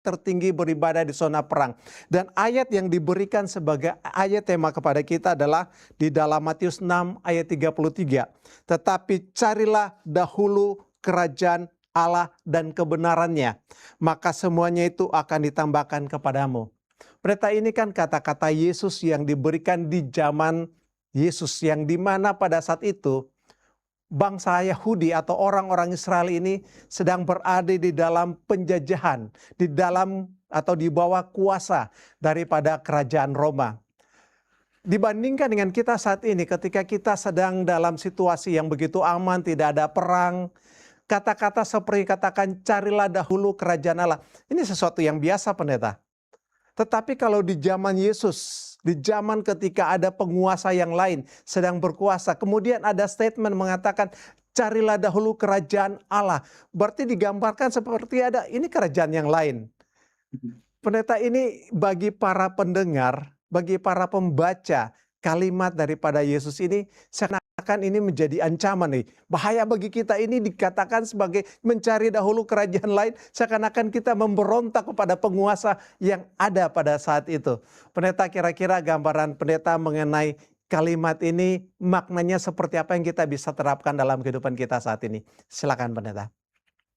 tertinggi beribadah di zona perang. Dan ayat yang diberikan sebagai ayat tema kepada kita adalah di dalam Matius 6 ayat 33. Tetapi carilah dahulu kerajaan Allah dan kebenarannya, maka semuanya itu akan ditambahkan kepadamu. Pendeta, ini kan kata-kata Yesus yang diberikan di zaman Yesus, yang dimana pada saat itu bangsa Yahudi atau orang-orang Israel ini sedang berada di dalam penjajahan, di dalam atau di bawah kuasa daripada kerajaan Roma. Dibandingkan dengan kita saat ini, ketika kita sedang dalam situasi yang begitu aman, tidak ada perang, kata-kata seperti katakan carilah dahulu kerajaan Allah, ini sesuatu yang biasa, pendeta. Tetapi kalau di zaman Yesus, di zaman ketika ada penguasa yang lain sedang berkuasa, kemudian ada statement mengatakan carilah dahulu kerajaan Allah, berarti digambarkan seperti ada ini kerajaan yang lain. Pendeta, ini bagi para pendengar, bagi para pembaca kalimat daripada Yesus ini seakan-akan ini menjadi ancaman nih. Bahaya bagi kita ini dikatakan sebagai mencari dahulu kerajaan lain, seakan-akan kita memberontak kepada penguasa yang ada pada saat itu. Pendeta, kira-kira gambaran pendeta mengenai kalimat ini maknanya seperti apa yang kita bisa terapkan dalam kehidupan kita saat ini? Silakan pendeta.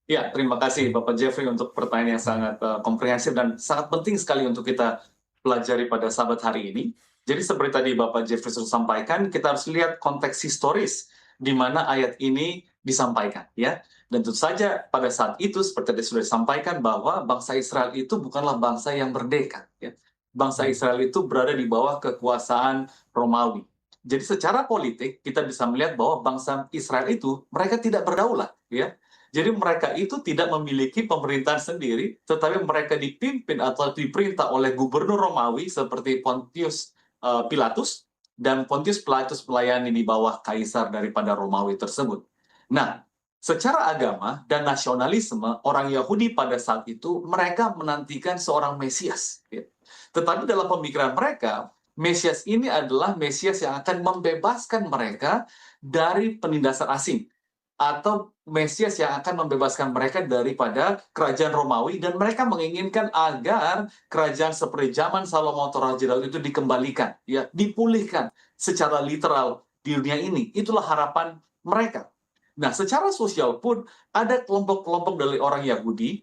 Ya, terima kasih Bapak Jeffrey untuk pertanyaan yang sangat komprehensif dan sangat penting sekali untuk kita pelajari pada Sabat hari ini. Jadi seperti tadi Bapak Jeffrey sudah sampaikan, kita harus lihat konteks historis di mana ayat ini disampaikan, ya. Dan tentu saja pada saat itu seperti tadi sudah disampaikan bahwa bangsa Israel itu bukanlah bangsa yang merdeka, ya. Bangsa Israel itu berada di bawah kekuasaan Romawi. Jadi secara politik kita bisa melihat bahwa bangsa Israel itu mereka tidak berdaulat, ya. Jadi mereka itu tidak memiliki pemerintahan sendiri, tetapi mereka dipimpin atau diperintah oleh gubernur Romawi seperti Pontius Pilatus, dan Pontius Pilatus melayani di bawah kaisar daripada Romawi tersebut. Nah, secara agama dan nasionalisme, orang Yahudi pada saat itu mereka menantikan seorang Mesias. Ya. Tetapi dalam pemikiran mereka, Mesias ini adalah Mesias yang akan membebaskan mereka dari penindasan asing, atau Mesias yang akan membebaskan mereka daripada kerajaan Romawi, dan mereka menginginkan agar kerajaan seperti zaman Salomo atau Raja Daud itu dikembalikan, ya, dipulihkan secara literal di dunia ini. Itulah harapan mereka. Nah, secara sosial pun ada kelompok-kelompok dari orang Yahudi,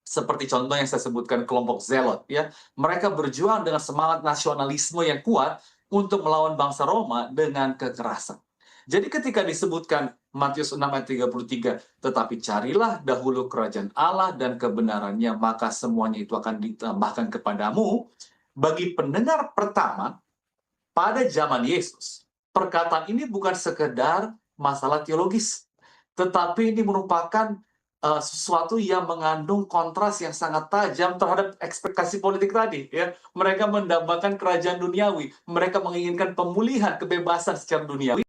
seperti contoh yang saya sebutkan kelompok Zelot, ya. Mereka berjuang dengan semangat nasionalisme yang kuat untuk melawan bangsa Roma dengan kekerasan. Jadi ketika disebutkan Matius 6 ayat 33, tetapi carilah dahulu kerajaan Allah dan kebenarannya, maka semuanya itu akan ditambahkan kepadamu. Bagi pendengar pertama, pada zaman Yesus, perkataan ini bukan sekedar masalah teologis, tetapi ini merupakan sesuatu yang mengandung kontras yang sangat tajam terhadap ekspektasi politik tadi. Ya. Mereka mendambakan kerajaan duniawi, mereka menginginkan pemulihan, kebebasan secara duniawi.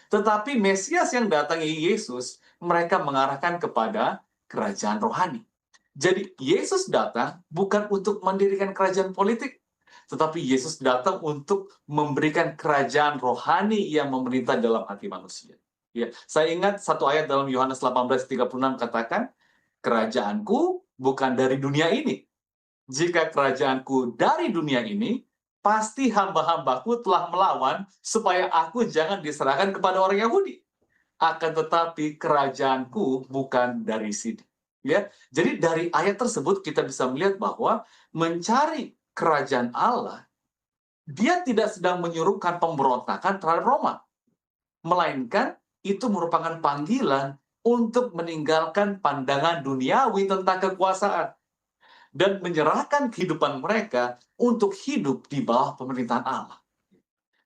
Tetapi Mesias yang datangi Yesus, mereka mengarahkan kepada kerajaan rohani. Jadi Yesus datang bukan untuk mendirikan kerajaan politik, tetapi Yesus datang untuk memberikan kerajaan rohani yang memerintah dalam hati manusia. Ya, saya ingat satu ayat dalam Yohanes 18:36 katakan, kerajaanku bukan dari dunia ini. Jika kerajaanku dari dunia ini, pasti hamba-hambaku telah melawan supaya aku jangan diserahkan kepada orang Yahudi. Akan tetapi kerajaanku bukan dari sini. Ya, jadi dari ayat tersebut kita bisa melihat bahwa mencari kerajaan Allah, dia tidak sedang menyuruhkan pemberontakan terhadap Roma, melainkan itu merupakan panggilan untuk meninggalkan pandangan duniawi tentang kekuasaan dan menyerahkan kehidupan mereka untuk hidup di bawah pemerintahan Allah.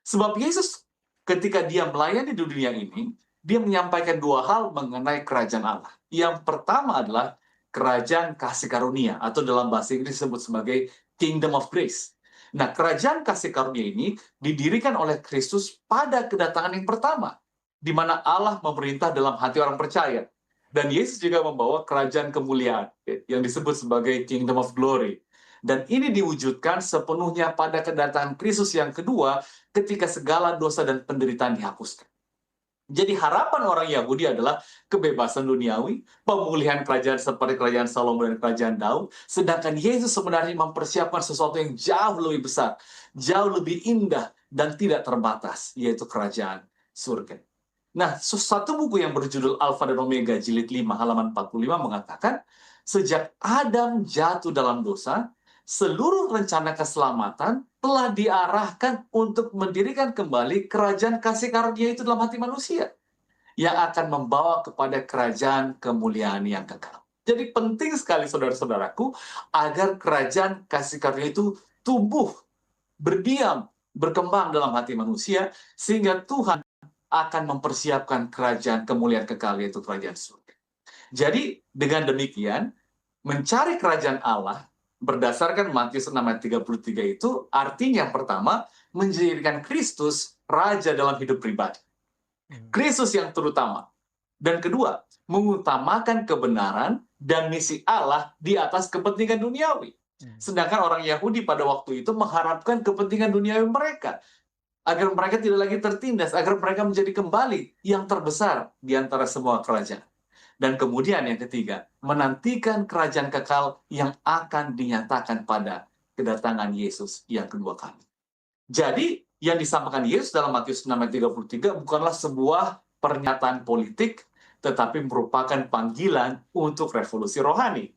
Sebab Yesus ketika dia melayani di dunia ini, dia menyampaikan dua hal mengenai kerajaan Allah. Yang pertama adalah kerajaan kasih karunia, atau dalam bahasa Inggris disebut sebagai Kingdom of Grace. Nah, kerajaan kasih karunia ini didirikan oleh Kristus pada kedatangan yang pertama, di mana Allah memerintah dalam hati orang percaya. Dan Yesus juga membawa kerajaan kemuliaan yang disebut sebagai Kingdom of Glory. Dan ini diwujudkan sepenuhnya pada kedatangan Kristus yang kedua ketika segala dosa dan penderitaan dihapuskan. Jadi harapan orang Yahudi adalah kebebasan duniawi, pemulihan kerajaan seperti kerajaan Salomo dan kerajaan Daud, sedangkan Yesus sebenarnya mempersiapkan sesuatu yang jauh lebih besar, jauh lebih indah, dan tidak terbatas, yaitu kerajaan surga. Nah, satu buku yang berjudul Alfa dan Omega jilid 5 halaman 45 mengatakan, sejak Adam jatuh dalam dosa, seluruh rencana keselamatan telah diarahkan untuk mendirikan kembali kerajaan kasih karunia itu dalam hati manusia yang akan membawa kepada kerajaan kemuliaan yang kekal. Jadi penting sekali saudara-saudaraku agar kerajaan kasih karunia itu tumbuh, berdiam, berkembang dalam hati manusia sehingga Tuhan akan mempersiapkan kerajaan kemuliaan kekal yaitu kerajaan surga. Jadi dengan demikian mencari kerajaan Allah berdasarkan Matius 6 ayat 33 itu artinya yang pertama menjadikan Kristus raja dalam hidup pribadi. Kristus yang terutama. Dan kedua, mengutamakan kebenaran dan misi Allah di atas kepentingan duniawi. Sedangkan orang Yahudi pada waktu itu mengharapkan kepentingan duniawi mereka agar mereka tidak lagi tertindas, agar mereka menjadi kembali yang terbesar di antara semua kerajaan. Dan kemudian yang ketiga, menantikan kerajaan kekal yang akan dinyatakan pada kedatangan Yesus yang kedua kali. Jadi, yang disampaikan Yesus dalam Matius 6 ayat 33 bukanlah sebuah pernyataan politik, tetapi merupakan panggilan untuk revolusi rohani.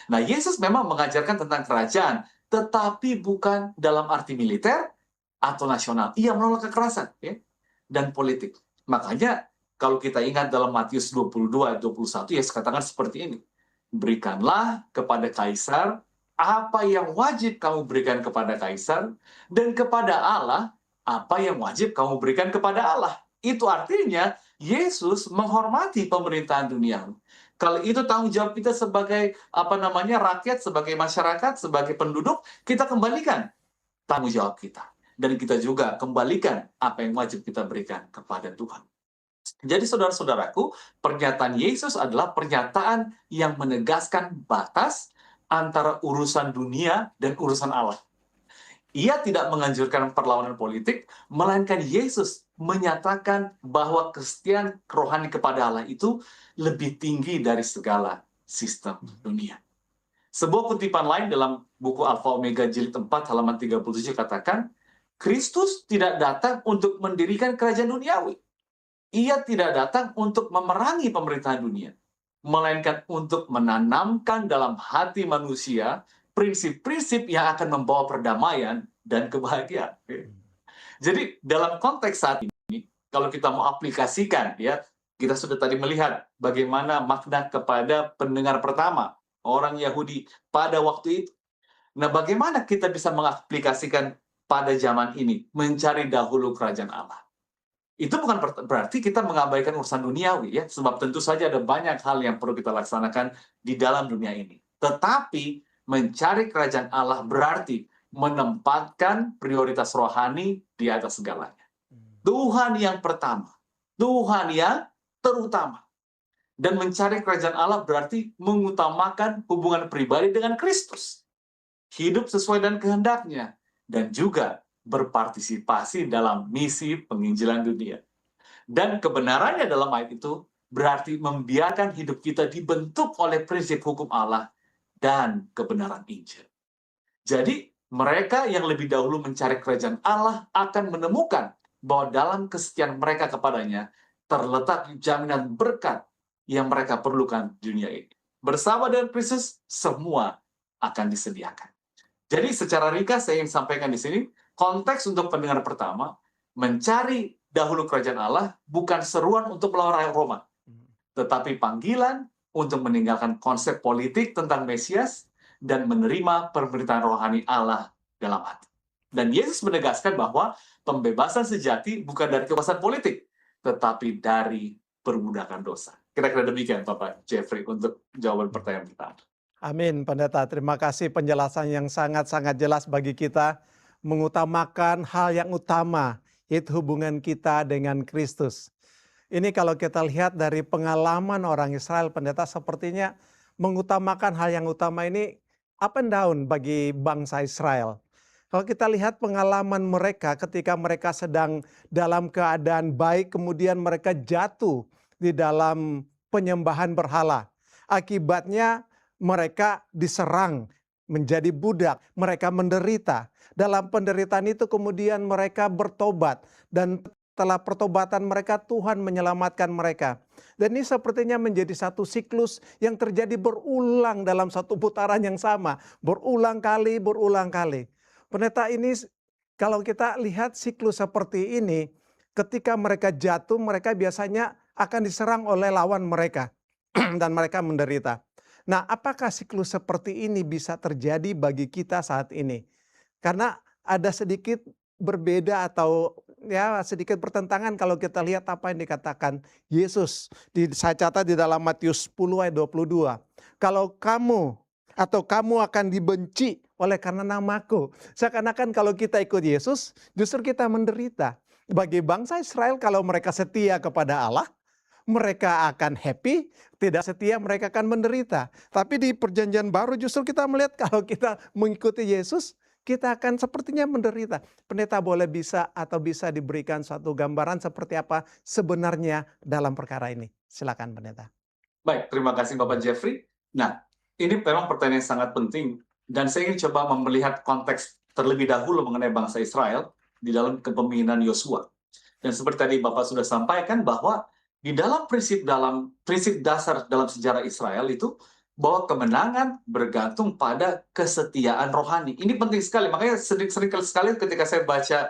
Nah, Yesus memang mengajarkan tentang kerajaan, tetapi bukan dalam arti militer atau nasional. Ia menolak kekerasan ya, dan politik. Makanya, kalau kita ingat dalam Matius 22 ayat 21, Yesus katakan seperti ini. Berikanlah kepada Kaisar apa yang wajib kamu berikan kepada Kaisar, dan kepada Allah apa yang wajib kamu berikan kepada Allah. Itu artinya Yesus menghormati pemerintahan dunia. Kalau itu tanggung jawab kita sebagai rakyat, sebagai masyarakat, sebagai penduduk, kita kembalikan tanggung jawab kita. Dan kita juga kembalikan apa yang wajib kita berikan kepada Tuhan. Jadi saudara-saudaraku, pernyataan Yesus adalah pernyataan yang menegaskan batas antara urusan dunia dan urusan Allah. Ia tidak menganjurkan perlawanan politik, melainkan Yesus menyatakan bahwa kesetiaan rohani kepada Allah itu lebih tinggi dari segala sistem dunia. Sebuah kutipan lain dalam buku Alfa Omega jilid 4 halaman 37 katakan, Kristus tidak datang untuk mendirikan kerajaan duniawi. Ia tidak datang untuk memerangi pemerintahan dunia, melainkan untuk menanamkan dalam hati manusia prinsip-prinsip yang akan membawa perdamaian dan kebahagiaan. Jadi dalam konteks saat ini, kalau kita mau aplikasikan, ya, kita sudah tadi melihat bagaimana makna kepada pendengar pertama, orang Yahudi pada waktu itu. Nah, bagaimana kita bisa mengaplikasikan pada zaman ini, mencari dahulu kerajaan Allah? Itu bukan berarti kita mengabaikan urusan duniawi ya, sebab tentu saja ada banyak hal yang perlu kita laksanakan di dalam dunia ini. Tetapi mencari kerajaan Allah berarti menempatkan prioritas rohani di atas segalanya. Tuhan yang pertama, Tuhan yang terutama. Dan mencari kerajaan Allah berarti mengutamakan hubungan pribadi dengan Kristus. Hidup sesuai dengan kehendaknya. Dan juga berpartisipasi dalam misi penginjilan dunia. Dan kebenarannya dalam ayat itu berarti membiarkan hidup kita dibentuk oleh prinsip hukum Allah dan kebenaran Injil. Jadi, mereka yang lebih dahulu mencari kerajaan Allah akan menemukan bahwa dalam kesetiaan mereka kepadanya terletak jaminan berkat yang mereka perlukan di dunia ini. Bersama dengan Kristus, semua akan disediakan. Jadi, secara ringkas saya ingin sampaikan di sini, konteks untuk pendengar pertama, mencari dahulu kerajaan Allah bukan seruan untuk melawan rakyat Roma, tetapi panggilan untuk meninggalkan konsep politik tentang Mesias dan menerima pemerintahan rohani Allah dalam hati. Dan Yesus menegaskan bahwa pembebasan sejati bukan dari kekuasaan politik, tetapi dari perbudakan dosa. Kira-kira demikian, Bapak Jeffrey, untuk jawaban pertanyaan kita. Amin, Pendeta. Terima kasih penjelasan yang sangat-sangat jelas bagi kita. Mengutamakan hal yang utama, yaitu hubungan kita dengan Kristus. Ini kalau kita lihat dari pengalaman orang Israel, Pendeta, sepertinya mengutamakan hal yang utama ini up and down bagi bangsa Israel. Kalau kita lihat pengalaman mereka ketika mereka sedang dalam keadaan baik, kemudian mereka jatuh di dalam penyembahan berhala. Akibatnya mereka diserang, menjadi budak, mereka menderita. Dalam penderitaan itu kemudian mereka bertobat, dan setelah pertobatan mereka Tuhan menyelamatkan mereka. Dan ini sepertinya menjadi satu siklus yang terjadi berulang dalam satu putaran yang sama, berulang kali, berulang kali. Pendeta, ini kalau kita lihat siklus seperti ini, ketika mereka jatuh, mereka biasanya akan diserang oleh lawan mereka dan mereka menderita. Nah, apakah siklus seperti ini bisa terjadi bagi kita saat ini? Karena ada sedikit berbeda atau ya sedikit bertentangan kalau kita lihat apa yang dikatakan Yesus. Saya catat di dalam Matius 10 ayat 22. Kalau kamu atau kamu akan dibenci oleh karena namaku. Seakan-akan kalau kita ikut Yesus, justru kita menderita. Bagi bangsa Israel, kalau mereka setia kepada Allah, mereka akan happy. Tidak setia, mereka akan menderita. Tapi di perjanjian baru justru kita melihat kalau kita mengikuti Yesus, kita akan sepertinya menderita. Pendeta boleh bisa diberikan suatu gambaran seperti apa sebenarnya dalam perkara ini. Silakan pendeta. Baik, terima kasih Bapak Jeffrey. Nah, ini memang pertanyaan yang sangat penting, dan saya ingin coba melihat konteks terlebih dahulu mengenai bangsa Israel di dalam kepemimpinan Yosua. Dan seperti tadi Bapak sudah sampaikan bahwa di dalam prinsip dasar dalam sejarah Israel itu bahwa kemenangan bergantung pada kesetiaan rohani. Ini penting sekali, makanya sering sekali ketika saya baca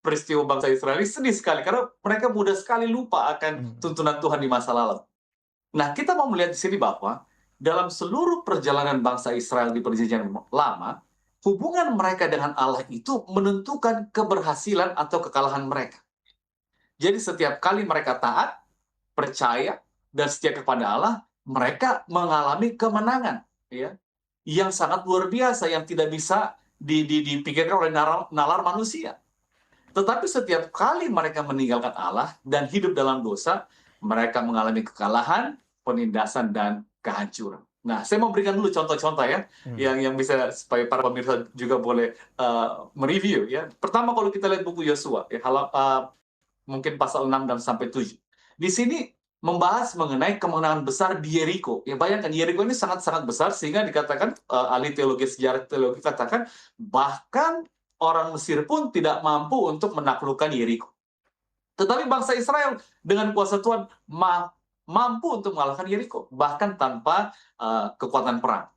peristiwa bangsa Israel, sedih sekali karena mereka mudah sekali lupa akan tuntunan Tuhan di masa lalu. Nah, kita mau melihat di sini bahwa dalam seluruh perjalanan bangsa Israel di Perjanjian Lama, hubungan mereka dengan Allah itu menentukan keberhasilan atau kekalahan mereka. Jadi setiap kali mereka taat, percaya, dan setia kepada Allah, mereka mengalami kemenangan, ya, yang sangat luar biasa, yang tidak bisa dipikirkan oleh nalar manusia. Tetapi setiap kali mereka meninggalkan Allah dan hidup dalam dosa, mereka mengalami kekalahan, penindasan, dan kehancuran. Nah, saya mau berikan dulu contoh-contoh ya, yang bisa supaya para pemirsa juga boleh mereview ya. Pertama, kalau kita lihat buku Yosua, ya, mungkin pasal 6 dan sampai 7. Di sini membahas mengenai kemenangan besar di Yeriko. Ya, bayangkan Yeriko ini sangat-sangat besar sehingga dikatakan ahli teologi sejarah teologi katakan bahkan orang Mesir pun tidak mampu untuk menaklukkan Yeriko. Tetapi bangsa Israel dengan kuasa Tuhan mampu untuk mengalahkan Yeriko, bahkan tanpa kekuatan perang.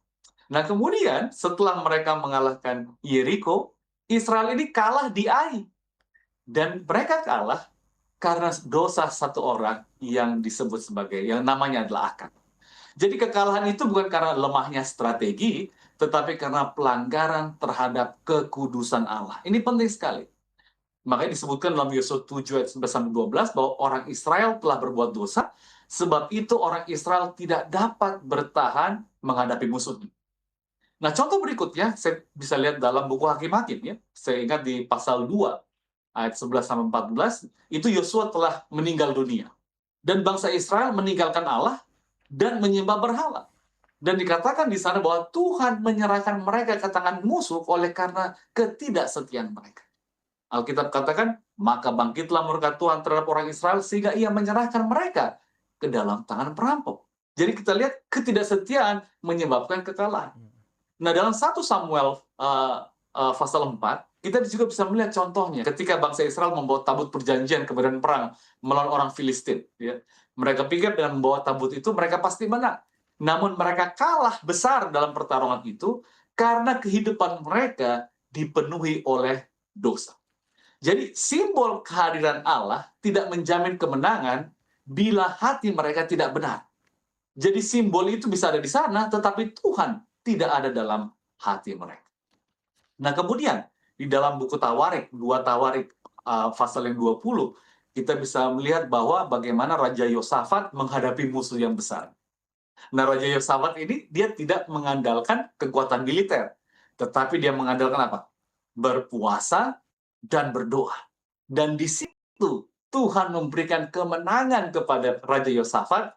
Nah, kemudian setelah mereka mengalahkan Yeriko, Israel ini kalah di Ai. Dan mereka kalah karena dosa satu orang yang disebut sebagai, yang namanya adalah Akan. Jadi kekalahan itu bukan karena lemahnya strategi, tetapi karena pelanggaran terhadap kekudusan Allah. Ini penting sekali. Makanya disebutkan dalam Yosua 7 ayat 11-12 bahwa orang Israel telah berbuat dosa, sebab itu orang Israel tidak dapat bertahan menghadapi musuhnya. Nah, contoh berikutnya saya bisa lihat dalam buku Hakim-Hakim ya. Saya ingat di pasal 2 ayat 11-14 itu Yosua telah meninggal dunia. Dan bangsa Israel meninggalkan Allah dan menyembah berhala. Dan dikatakan di sana bahwa Tuhan menyerahkan mereka ke tangan musuh oleh karena ketidaksetiaan mereka. Alkitab katakan, maka bangkitlah murka Tuhan terhadap orang Israel sehingga ia menyerahkan mereka ke dalam tangan perampok. Jadi kita lihat ketidaksetiaan menyebabkan kekalahan. Nah, dalam 1 Samuel pasal 4, kita juga bisa melihat contohnya ketika bangsa Israel membawa tabut perjanjian ke medan perang melawan orang Filistin. Ya. Mereka pikir dengan membawa tabut itu mereka pasti menang. Namun mereka kalah besar dalam pertarungan itu karena kehidupan mereka dipenuhi oleh dosa. Jadi simbol kehadiran Allah tidak menjamin kemenangan bila hati mereka tidak benar. Jadi simbol itu bisa ada di sana, tetapi Tuhan tidak ada dalam hati mereka. Nah, kemudian di dalam buku Tawarik, 2 Tawarik pasal yang 20, kita bisa melihat bahwa bagaimana Raja Yosafat menghadapi musuh yang besar. Nah, Raja Yosafat ini dia tidak mengandalkan kekuatan militer, tetapi dia mengandalkan apa? Berpuasa dan berdoa. Dan di situ Tuhan memberikan kemenangan kepada Raja Yosafat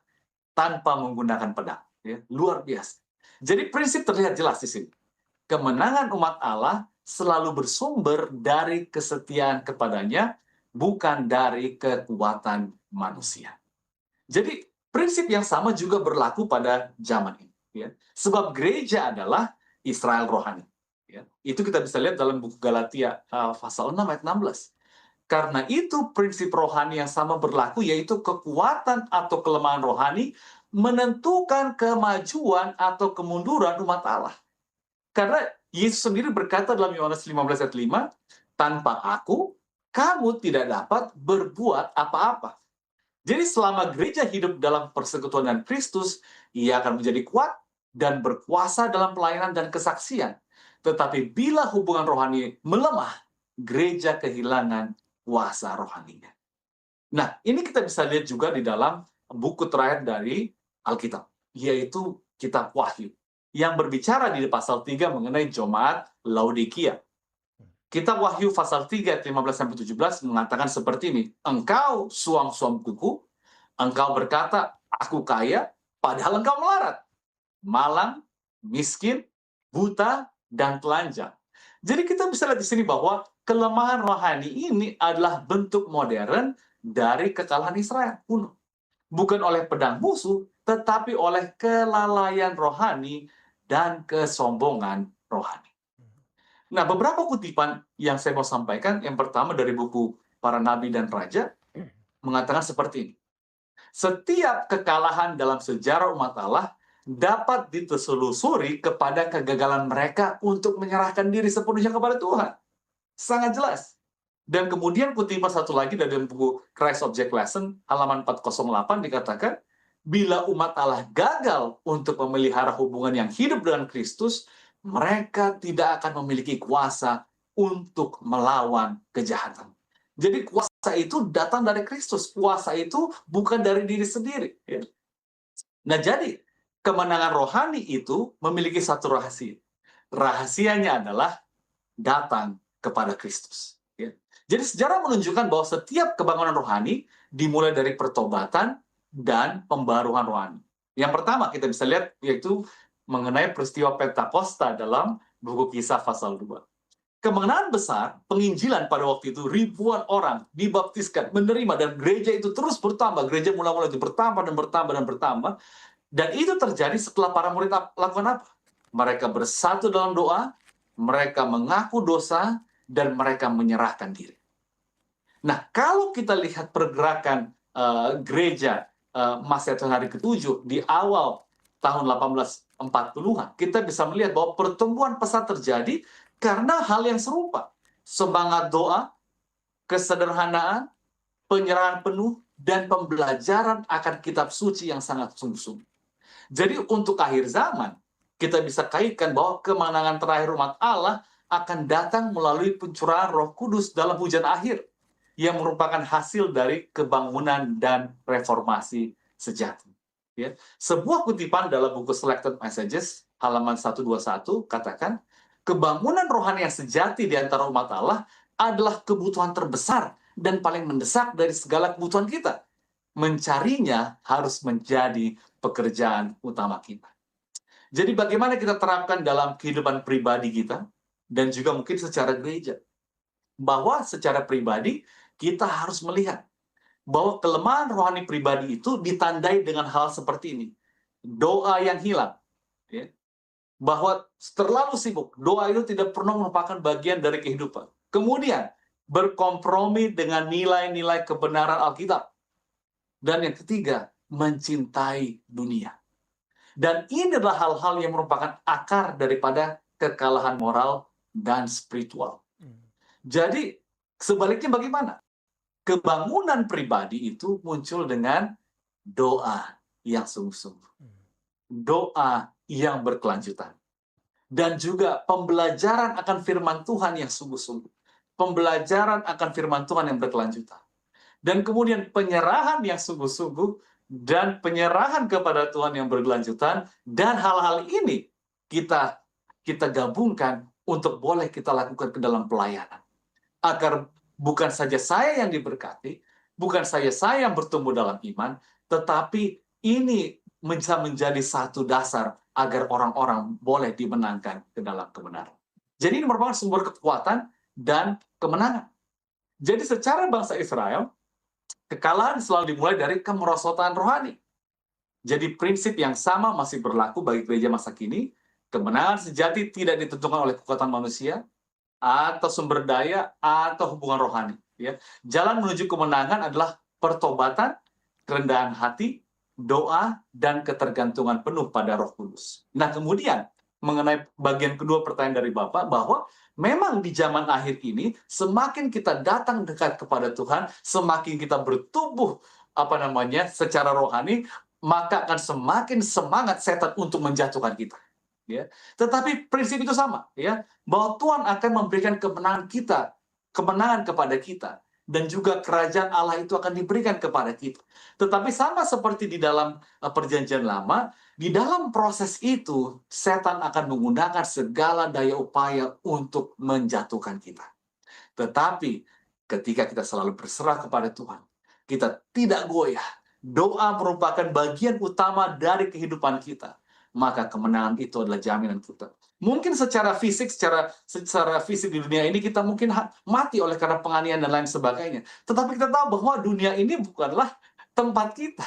tanpa menggunakan pedang. Ya, luar biasa. Jadi prinsip terlihat jelas di sini. Kemenangan umat Allah selalu bersumber dari kesetiaan kepadanya, bukan dari kekuatan manusia. Jadi prinsip yang sama juga berlaku pada zaman ini. Ya. Sebab gereja adalah Israel rohani. Ya. Itu kita bisa lihat dalam buku Galatia pasal 6 ayat 16. Karena itu prinsip rohani yang sama berlaku, yaitu kekuatan atau kelemahan rohani menentukan kemajuan atau kemunduran umat Allah. Karena Yesus sendiri berkata dalam Yohanes 15 ayat 5, tanpa aku, kamu tidak dapat berbuat apa-apa. Jadi selama gereja hidup dalam persekutuan dengan Kristus, ia akan menjadi kuat dan berkuasa dalam pelayanan dan kesaksian. Tetapi bila hubungan rohani melemah, gereja kehilangan kuasa rohaninya. Nah, ini kita bisa lihat juga di dalam buku terakhir dari Alkitab, yaitu kitab Wahyu, yang berbicara di pasal 3 mengenai jemaat Laodikia. Kitab Wahyu pasal 3 ayat 15-17 mengatakan seperti ini, engkau suam-suam kuku, engkau berkata, aku kaya, padahal engkau melarat, malang, miskin, buta, dan telanjang. Jadi kita bisa lihat di sini bahwa kelemahan rohani ini adalah bentuk modern dari kekalahan Israel kuno. Bukan oleh pedang musuh, tetapi oleh kelalaian rohani dan kesombongan rohani. Nah, beberapa kutipan yang saya mau sampaikan, yang pertama dari buku Para Nabi dan Raja, mengatakan seperti ini. Setiap kekalahan dalam sejarah umat Allah dapat ditelusuri kepada kegagalan mereka untuk menyerahkan diri sepenuhnya kepada Tuhan. Sangat jelas. Dan kemudian kutipan satu lagi dari buku Christ Object Lesson, halaman 408 dikatakan, bila umat Allah gagal untuk memelihara hubungan yang hidup dengan Kristus, mereka tidak akan memiliki kuasa untuk melawan kejahatan. Jadi kuasa itu datang dari Kristus. Kuasa itu bukan dari diri sendiri. Ya. Nah, jadi kemenangan rohani itu memiliki satu rahasia. Rahasianya adalah datang kepada Kristus. Ya. Jadi sejarah menunjukkan bahwa setiap kebangunan rohani dimulai dari pertobatan dan pembaruan rohani. Yang pertama kita bisa lihat yaitu mengenai peristiwa Pentakosta dalam buku Kisah pasal 2. Kemenangan besar, penginjilan pada waktu itu ribuan orang dibaptiskan, menerima, dan gereja itu terus bertambah. Gereja mula-mula itu bertambah dan bertambah dan bertambah. Dan itu terjadi setelah para murid lakukan apa? Mereka bersatu dalam doa, mereka mengaku dosa, dan mereka menyerahkan diri. Nah, kalau kita lihat pergerakan gereja Masedonia hari ke-7 di awal tahun 1840-an, kita bisa melihat bahwa pertumbuhan pesat terjadi karena hal yang serupa. Semangat doa, kesederhanaan, penyerahan penuh, dan pembelajaran akan kitab suci yang sangat sungguh-sungguh. Jadi untuk akhir zaman, kita bisa kaitkan bahwa kemenangan terakhir umat Allah akan datang melalui pencurahan Roh Kudus dalam hujan akhir, yang merupakan hasil dari kebangunan dan reformasi sejati. Ya. Sebuah kutipan dalam buku Selected Messages, halaman 121, katakan, kebangunan rohani yang sejati di antara umat Allah adalah kebutuhan terbesar dan paling mendesak dari segala kebutuhan kita. Mencarinya harus menjadi pekerjaan utama kita. Jadi bagaimana kita terapkan dalam kehidupan pribadi kita, dan juga mungkin secara gereja. Bahwa secara pribadi, kita harus melihat bahwa kelemahan rohani pribadi itu ditandai dengan hal seperti ini. Doa yang hilang. Ya. Bahwa terlalu sibuk, doa itu tidak pernah merupakan bagian dari kehidupan. Kemudian, berkompromi dengan nilai-nilai kebenaran Alkitab. Dan yang ketiga, mencintai dunia. Dan ini adalah hal-hal yang merupakan akar daripada kekalahan moral dan spiritual. Jadi, sebaliknya bagaimana? Kebangunan pribadi itu muncul dengan doa yang sungguh-sungguh. Doa yang berkelanjutan. Dan juga pembelajaran akan firman Tuhan yang sungguh-sungguh. Pembelajaran akan firman Tuhan yang berkelanjutan. Dan kemudian penyerahan yang sungguh-sungguh dan penyerahan kepada Tuhan yang berkelanjutan. Dan hal-hal ini kita gabungkan untuk boleh kita lakukan ke dalam pelayanan. Agar bukan saja saya yang diberkati, bukan saja saya yang bertumbuh dalam iman, tetapi ini bisa menjadi satu dasar agar orang-orang boleh dimenangkan ke dalam kebenaran. Jadi ini merupakan sumber kekuatan dan kemenangan. Jadi secara bangsa Israel, kekalahan selalu dimulai dari kemerosotan rohani. Jadi prinsip yang sama masih berlaku bagi gereja masa kini. Kemenangan sejati tidak ditentukan oleh kekuatan manusia, atau sumber daya, atau hubungan rohani. Ya. Jalan menuju kemenangan adalah pertobatan, kerendahan hati, doa, dan ketergantungan penuh pada Roh Kudus. Nah, kemudian mengenai bagian kedua pertanyaan dari Bapak, bahwa memang di zaman akhir ini, semakin kita datang dekat kepada Tuhan, semakin kita bertumbuh secara rohani, maka akan semakin semangat setan untuk menjatuhkan kita. Ya. Tetapi prinsip itu sama, ya, bahwa Tuhan akan memberikan kemenangan kepada kita, dan juga kerajaan Allah itu akan diberikan kepada kita. Tetapi sama seperti di dalam perjanjian lama, di dalam proses itu, setan akan menggunakan segala daya upaya untuk menjatuhkan kita. Tetapi ketika kita selalu berserah kepada Tuhan, kita tidak goyah, doa merupakan bagian utama dari kehidupan kita, maka kemenangan itu adalah jaminan kita. Mungkin secara fisik di dunia ini kita mungkin mati oleh karena penganiayaan dan lain sebagainya. Tetapi kita tahu bahwa dunia ini bukanlah tempat kita.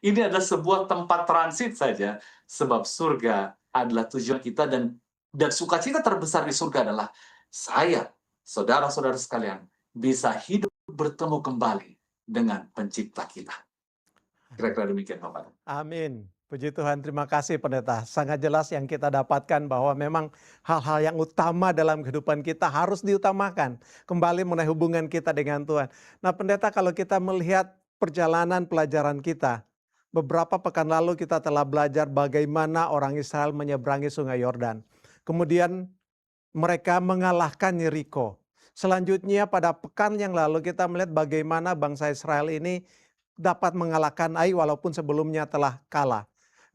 Ini adalah sebuah tempat transit saja, sebab surga adalah tujuan kita, dan sukacita terbesar di surga adalah saya, saudara-saudara sekalian, bisa hidup bertemu kembali dengan pencipta kita. Kira-kira demikian, Bapak. Amin. Puji Tuhan, terima kasih Pendeta. Sangat jelas yang kita dapatkan bahwa memang hal-hal yang utama dalam kehidupan kita harus diutamakan. Kembali mengenai hubungan kita dengan Tuhan. Nah Pendeta, kalau kita melihat perjalanan pelajaran kita, beberapa pekan lalu kita telah belajar bagaimana orang Israel menyeberangi sungai Yordan. Kemudian mereka mengalahkan Yeriko. Selanjutnya pada pekan yang lalu kita melihat bagaimana bangsa Israel ini dapat mengalahkan Ai walaupun sebelumnya telah kalah.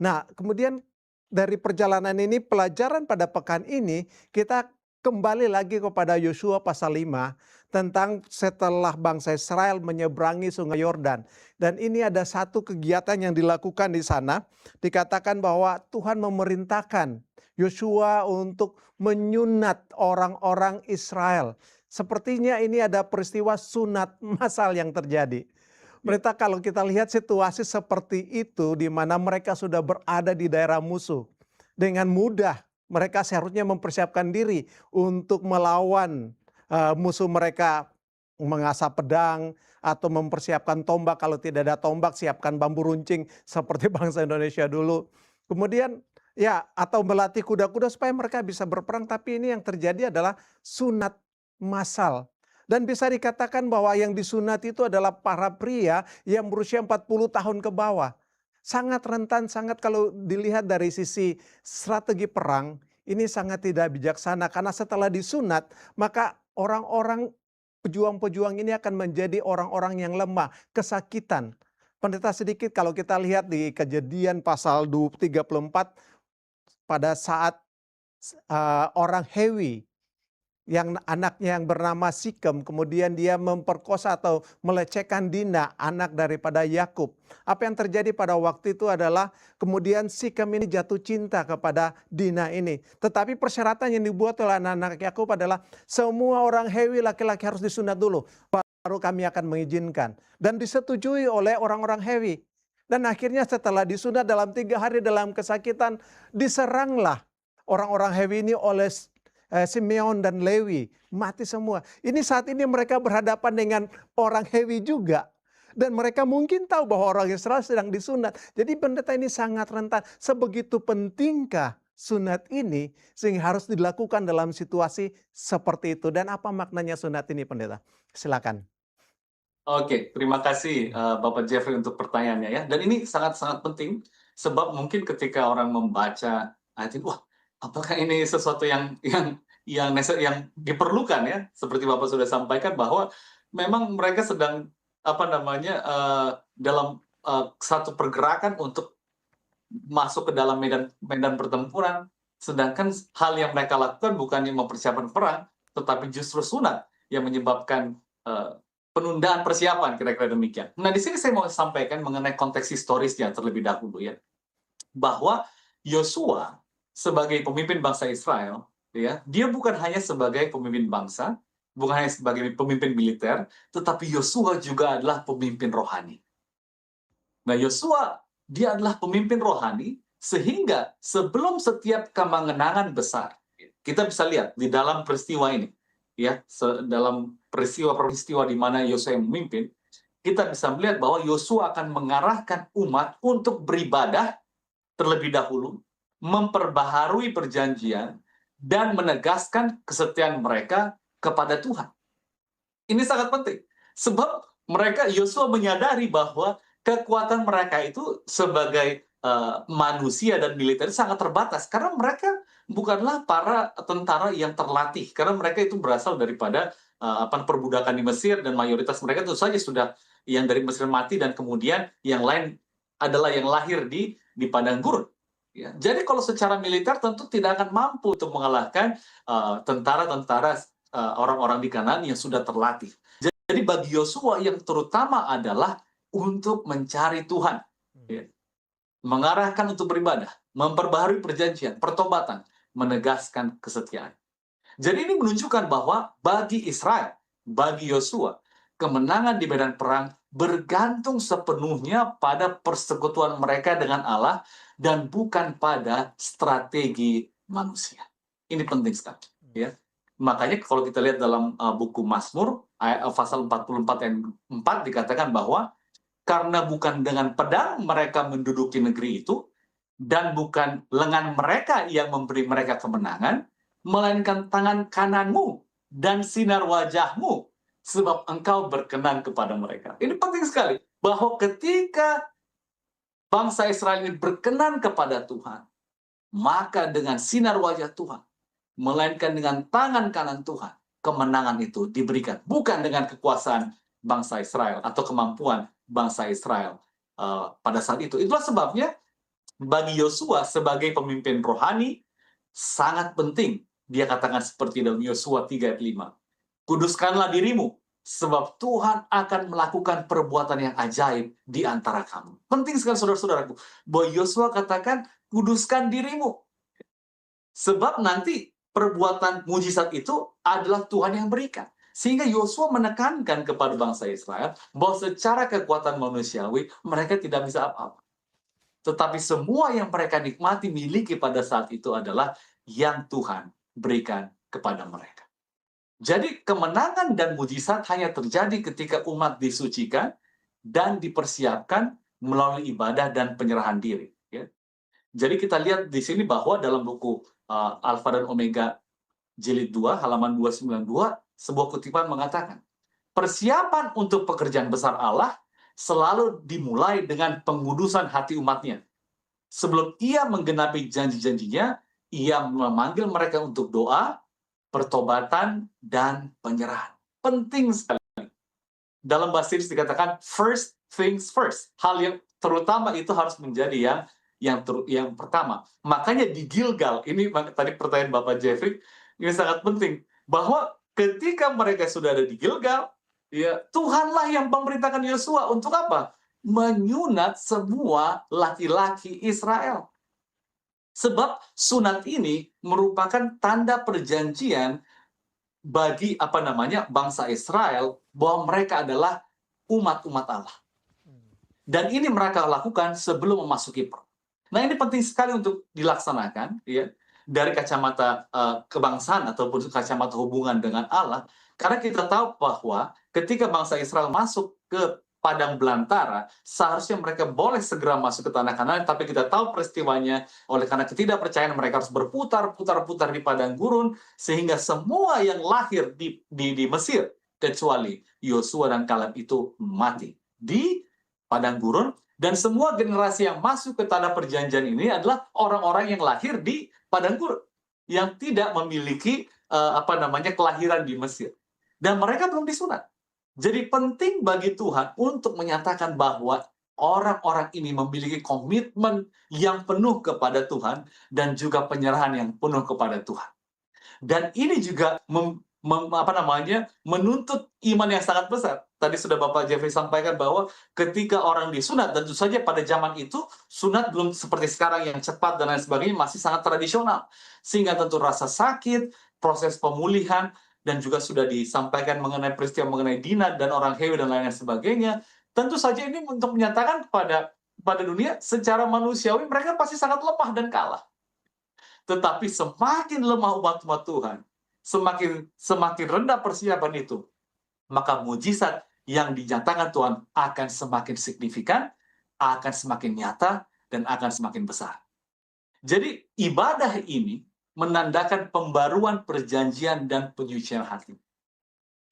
Nah, kemudian dari perjalanan ini, pelajaran pada pekan ini, kita kembali lagi kepada Yosua pasal 5 tentang setelah bangsa Israel menyeberangi sungai Yordan. Dan ini ada satu kegiatan yang dilakukan di sana, dikatakan bahwa Tuhan memerintahkan Yosua untuk menyunat orang-orang Israel. Sepertinya ini ada peristiwa sunat massal yang terjadi. Mereka kalau kita lihat situasi seperti itu di mana mereka sudah berada di daerah musuh. Dengan mudah mereka seharusnya mempersiapkan diri untuk melawan musuh mereka, mengasah pedang atau mempersiapkan tombak. Kalau tidak ada tombak, siapkan bambu runcing seperti bangsa Indonesia dulu. Kemudian ya, atau melatih kuda-kuda supaya mereka bisa berperang. Tapi ini yang terjadi adalah sunat massal. Dan bisa dikatakan bahwa yang disunat itu adalah para pria yang berusia 40 tahun ke bawah. Sangat rentan, sangat kalau dilihat dari sisi strategi perang, ini sangat tidak bijaksana. Karena setelah disunat, maka orang-orang pejuang-pejuang ini akan menjadi orang-orang yang lemah, kesakitan. Pendeta sedikit kalau kita lihat di Kejadian pasal 34, pada saat orang Hewi, yang anaknya yang bernama Sikem, kemudian dia memperkosa atau melecehkan Dina, anak daripada Yakub. Apa yang terjadi pada waktu itu adalah kemudian Sikem ini jatuh cinta kepada Dina ini. Tetapi persyaratan yang dibuat oleh anak-anak Yakub adalah semua orang Hewi laki-laki harus disunat dulu, baru kami akan mengizinkan. Dan disetujui oleh orang-orang Hewi. Dan akhirnya setelah disunat dalam 3 hari dalam kesakitan, diseranglah orang-orang Hewi ini oleh Simeon dan Lewi, mati semua. Ini saat ini mereka berhadapan dengan orang Hewi juga. Dan mereka mungkin tahu bahwa orang Israel sedang disunat. Jadi pendeta ini sangat rentan. Sebegitu pentingkah sunat ini sehingga harus dilakukan dalam situasi seperti itu. Dan apa maknanya sunat ini pendeta? Silakan. Oke, terima kasih Bapak Jeffrey untuk pertanyaannya ya. Dan ini sangat-sangat penting sebab mungkin ketika orang membaca ayat ini, wah, apakah ini sesuatu yang diperlukan ya? Seperti Bapak sudah sampaikan bahwa memang mereka sedang dalam satu pergerakan untuk masuk ke dalam medan pertempuran, sedangkan hal yang mereka lakukan bukannya mempersiapkan perang, tetapi justru sunat yang menyebabkan penundaan persiapan, kira-kira demikian. Nah, di sini saya mau sampaikan mengenai konteks historisnya terlebih dahulu ya, bahwa Yosua sebagai pemimpin bangsa Israel, ya, dia bukan hanya sebagai pemimpin bangsa, bukan hanya sebagai pemimpin militer, tetapi Yosua juga adalah pemimpin rohani. Nah, Yosua dia adalah pemimpin rohani sehingga sebelum setiap kemenangan besar, kita bisa lihat di dalam peristiwa ini, ya, dalam peristiwa di mana Yosua yang memimpin, kita bisa melihat bahwa Yosua akan mengarahkan umat untuk beribadah terlebih dahulu, memperbaharui perjanjian, dan menegaskan kesetiaan mereka kepada Tuhan. Ini sangat penting. Sebab mereka, Yosua menyadari bahwa kekuatan mereka itu sebagai manusia dan militer sangat terbatas. Karena mereka bukanlah para tentara yang terlatih. Karena mereka itu berasal daripada perbudakan di Mesir, dan mayoritas mereka tentu saja sudah yang dari Mesir mati, dan kemudian yang lain adalah yang lahir di padang gurun. Ya. Jadi kalau secara militer tentu tidak akan mampu untuk mengalahkan tentara-tentara orang-orang di Kanaan yang sudah terlatih. Jadi bagi Yosua yang terutama adalah untuk mencari Tuhan, ya. Mengarahkan untuk beribadah, memperbaharui perjanjian, pertobatan, menegaskan kesetiaan. Jadi ini menunjukkan bahwa bagi Israel, bagi Yosua, kemenangan di medan perang bergantung sepenuhnya pada persekutuan mereka dengan Allah dan bukan pada strategi manusia. Ini penting sekali, ya. Makanya kalau kita lihat dalam buku Mazmur pasal 44 ayat 4 dikatakan bahwa karena bukan dengan pedang mereka menduduki negeri itu, dan bukan lengan mereka yang memberi mereka kemenangan, melainkan tangan kananmu dan sinar wajahmu, sebab engkau berkenan kepada mereka. Ini penting sekali, bahwa ketika bangsa Israel ini berkenan kepada Tuhan, maka dengan sinar wajah Tuhan, melainkan dengan tangan kanan Tuhan, kemenangan itu diberikan. Bukan dengan kekuasaan bangsa Israel atau kemampuan bangsa Israel pada saat itu. Itulah sebabnya bagi Yosua sebagai pemimpin rohani, sangat penting. Dia katakan seperti dalam Yosua 3 ayat 5. Kuduskanlah dirimu, sebab Tuhan akan melakukan perbuatan yang ajaib di antara kamu. Penting sekali saudara-saudaraku, bahwa Yosua katakan, kuduskan dirimu. Sebab nanti perbuatan mujizat itu adalah Tuhan yang berikan. Sehingga Yosua menekankan kepada bangsa Israel bahwa secara kekuatan manusiawi mereka tidak bisa apa-apa. Tetapi semua yang mereka nikmati, miliki pada saat itu adalah yang Tuhan berikan kepada mereka. Jadi kemenangan dan mujizat hanya terjadi ketika umat disucikan dan dipersiapkan melalui ibadah dan penyerahan diri. Ya. Jadi kita lihat di sini bahwa dalam buku Alfa dan Omega Jilid 2, halaman 292, sebuah kutipan mengatakan, persiapan untuk pekerjaan besar Allah selalu dimulai dengan pengudusan hati umatnya. Sebelum ia menggenapi janji-janjinya, ia memanggil mereka untuk doa, pertobatan, dan penyerahan. Penting sekali. Dalam bahasa Inggris dikatakan first things first. Hal yang terutama itu harus menjadi yang pertama. Makanya di Gilgal, ini tadi pertanyaan Bapak Jeffrey, ini sangat penting. Bahwa ketika mereka sudah ada di Gilgal, ya, Tuhanlah yang memerintahkan Yosua untuk apa? Menyunat semua laki-laki Israel. Sebab sunat ini merupakan tanda perjanjian bagi bangsa Israel bahwa mereka adalah umat-umat Allah. Dan ini mereka lakukan sebelum memasuki perang. Nah, ini penting sekali untuk dilaksanakan, ya, dari kacamata kebangsaan ataupun kacamata hubungan dengan Allah, karena kita tahu bahwa ketika bangsa Israel masuk ke padang belantara, seharusnya mereka boleh segera masuk ke tanah Kanaan, tapi kita tahu peristiwanya, oleh karena ketidakpercayaan mereka harus berputar-putar di padang gurun, sehingga semua yang lahir di Mesir, kecuali Yosua dan Kaleb itu mati di padang gurun, dan semua generasi yang masuk ke tanah perjanjian ini adalah orang-orang yang lahir di padang gurun, yang tidak memiliki kelahiran di Mesir. Dan mereka belum disunat. Jadi penting bagi Tuhan untuk menyatakan bahwa orang-orang ini memiliki komitmen yang penuh kepada Tuhan dan juga penyerahan yang penuh kepada Tuhan. Dan ini juga menuntut iman yang sangat besar. tadi sudah Bapak Jeffrey sampaikan bahwa ketika orang disunat, dan tentu saja pada zaman itu sunat belum seperti sekarang yang cepat dan lain sebagainya, masih sangat tradisional. Sehingga tentu rasa sakit, proses pemulihan, dan juga sudah disampaikan mengenai peristiwa mengenai Dina dan orang Hewe dan lain sebagainya. Tentu saja ini untuk menyatakan pada dunia secara manusiawi mereka pasti sangat lemah dan kalah. Tetapi semakin lemah umat-umat Tuhan, semakin rendah persiapan itu, maka mujizat yang dinyatakan Tuhan akan semakin signifikan, akan semakin nyata, dan akan semakin besar. Jadi ibadah ini menandakan pembaruan perjanjian dan penyucian hati.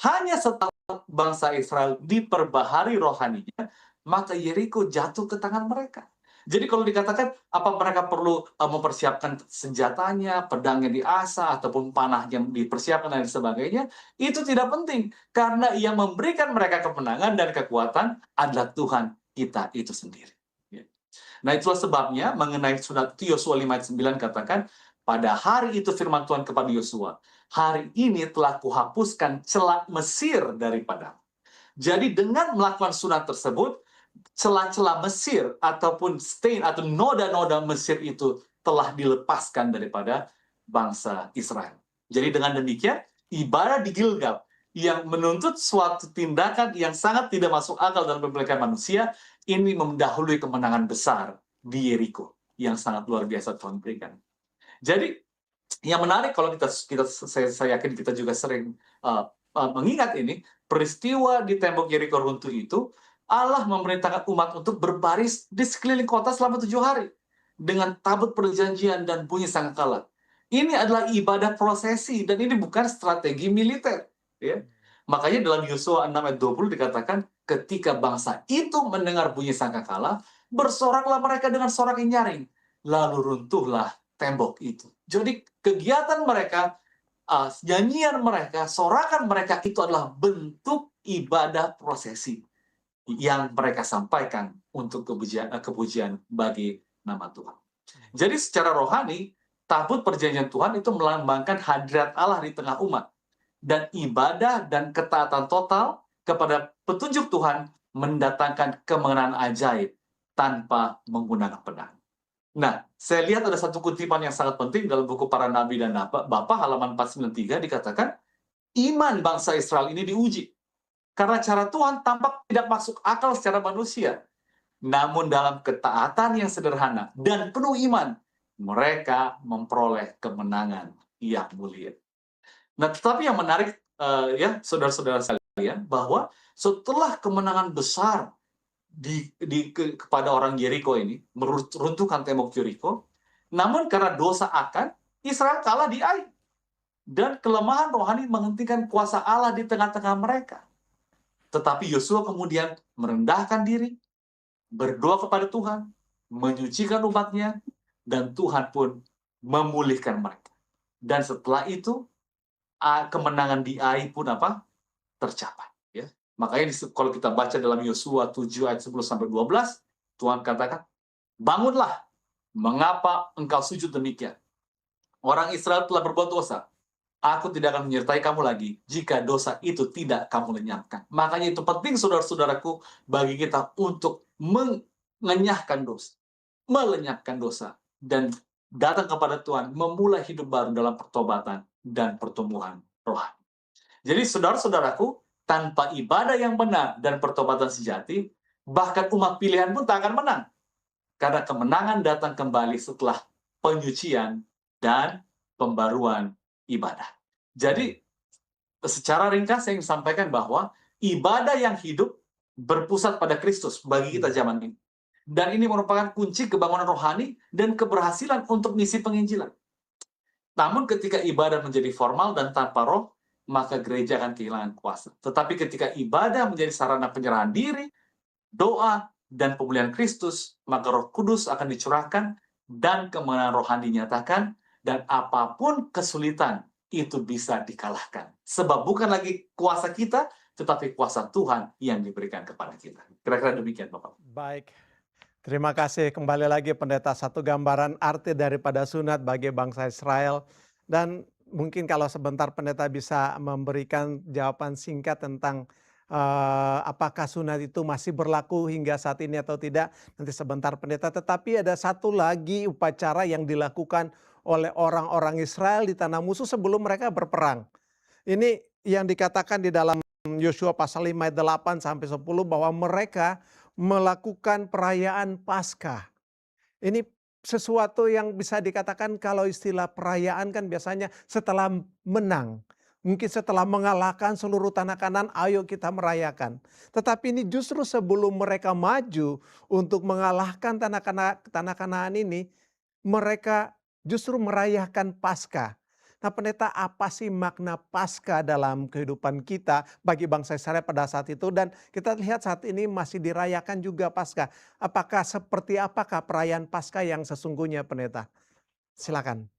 Hanya setelah bangsa Israel diperbaharui rohaninya, maka Yeriko jatuh ke tangan mereka. Jadi kalau dikatakan apa mereka perlu mempersiapkan senjatanya, pedangnya diasah, ataupun panah yang dipersiapkan dan sebagainya, itu tidak penting. Karena yang memberikan mereka kemenangan dan kekuatan adalah Tuhan kita itu sendiri. Nah itulah sebabnya mengenai sunat Yosua 5 ayat 9 katakan, pada hari itu firman Tuhan kepada Yosua, hari ini telah kuhapuskan celah Mesir daripadamu. Jadi dengan melakukan sunat tersebut, celah-celah Mesir ataupun stain atau noda-noda Mesir itu telah dilepaskan daripada bangsa Israel. Jadi dengan demikian, ibadah di Gilgal yang menuntut suatu tindakan yang sangat tidak masuk akal dalam pemilikan manusia, ini mendahului kemenangan besar di Yeriko yang sangat luar biasa Tuhan berikan. Jadi yang menarik kalau saya yakin kita juga sering mengingat ini, peristiwa di tembok Yeriko runtuh itu, Allah memerintahkan umat untuk berbaris di sekeliling kota selama 7 hari dengan tabut perjanjian dan bunyi sangkakala. Ini adalah ibadah prosesi dan ini bukan strategi militer. Ya. Makanya dalam Yosua 6 ayat 20 dikatakan ketika bangsa itu mendengar bunyi sangkakala, bersoraklah mereka dengan sorak yang nyaring, lalu runtuhlah tembok itu. Jadi kegiatan mereka, nyanyian mereka, sorakan mereka itu adalah bentuk ibadah prosesi yang mereka sampaikan untuk kepujian bagi nama Tuhan. Jadi secara rohani, tabut perjanjian Tuhan itu melambangkan hadirat Allah di tengah umat. Dan ibadah dan ketaatan total kepada petunjuk Tuhan mendatangkan kemenangan ajaib tanpa menggunakan pedang. Nah, saya lihat ada satu kutipan yang sangat penting dalam buku Para Nabi dan Bapa halaman 493 dikatakan, iman bangsa Israel ini diuji. Karena cara Tuhan tampak tidak masuk akal secara manusia. Namun dalam ketaatan yang sederhana dan penuh iman, mereka memperoleh kemenangan yang mulia. Nah, tetapi yang menarik, ya saudara-saudara sekalian, bahwa setelah kemenangan besar kepada orang Yeriko ini, meruntuhkan tembok Yeriko, namun karena dosa Akan, Israel kalah di Ai. Dan kelemahan rohani menghentikan kuasa Allah di tengah-tengah mereka. Tetapi Yosua kemudian merendahkan diri, berdoa kepada Tuhan, menyucikan umatnya, dan Tuhan pun memulihkan mereka. Dan setelah itu, kemenangan di Ai pun tercapai. Ya. Makanya kalau kita baca dalam Yosua 7 ayat 10-12, Tuhan katakan, bangunlah, mengapa engkau sujud demikian? Orang Israel telah berbuat dosa. Aku tidak akan menyertai kamu lagi jika dosa itu tidak kamu lenyapkan. Makanya itu penting saudara-saudaraku bagi kita untuk mengenyahkan dosa, melenyapkan dosa, dan datang kepada Tuhan, memulai hidup baru dalam pertobatan dan pertumbuhan rohani. Jadi saudara-saudaraku, tanpa ibadah yang benar dan pertobatan sejati, bahkan umat pilihan pun tak akan menang. Karena kemenangan datang kembali setelah penyucian dan pembaruan ibadah. Jadi, secara ringkas saya ingin sampaikan bahwa ibadah yang hidup berpusat pada Kristus bagi kita zaman ini. Dan ini merupakan kunci kebangunan rohani dan keberhasilan untuk misi penginjilan. Namun ketika ibadah menjadi formal dan tanpa roh, maka gereja akan kehilangan kuasa. Tetapi ketika ibadah menjadi sarana penyerahan diri, doa, dan pemulihan Kristus, maka Roh Kudus akan dicurahkan dan kemenangan rohani dinyatakan, dan apapun kesulitan itu bisa dikalahkan. Sebab bukan lagi kuasa kita, tetapi kuasa Tuhan yang diberikan kepada kita. Kira-kira demikian, Bapak. Baik. Terima kasih kembali lagi Pendeta, satu gambaran arti daripada sunat bagi bangsa Israel. Dan mungkin kalau sebentar Pendeta bisa memberikan jawaban singkat tentang apakah sunat itu masih berlaku hingga saat ini atau tidak, nanti sebentar pendeta. Tetapi ada satu lagi upacara yang dilakukan oleh orang-orang Israel di tanah musuh sebelum mereka berperang. Ini yang dikatakan di dalam Yosua pasal 5 ayat 8 sampai 10 bahwa mereka melakukan perayaan Paskah. Ini sesuatu yang bisa dikatakan kalau istilah perayaan kan biasanya setelah menang. Mungkin setelah mengalahkan seluruh tanah Kanan, ayo kita merayakan. Tetapi ini justru sebelum mereka maju untuk mengalahkan tanah Kanaan ini, mereka justru merayakan Paskah. Nah, pendeta, apa sih makna Paskah dalam kehidupan kita bagi bangsa Israel pada saat itu? Dan kita lihat saat ini masih dirayakan juga Paskah. Apakah perayaan Paskah yang sesungguhnya, pendeta? Silakan.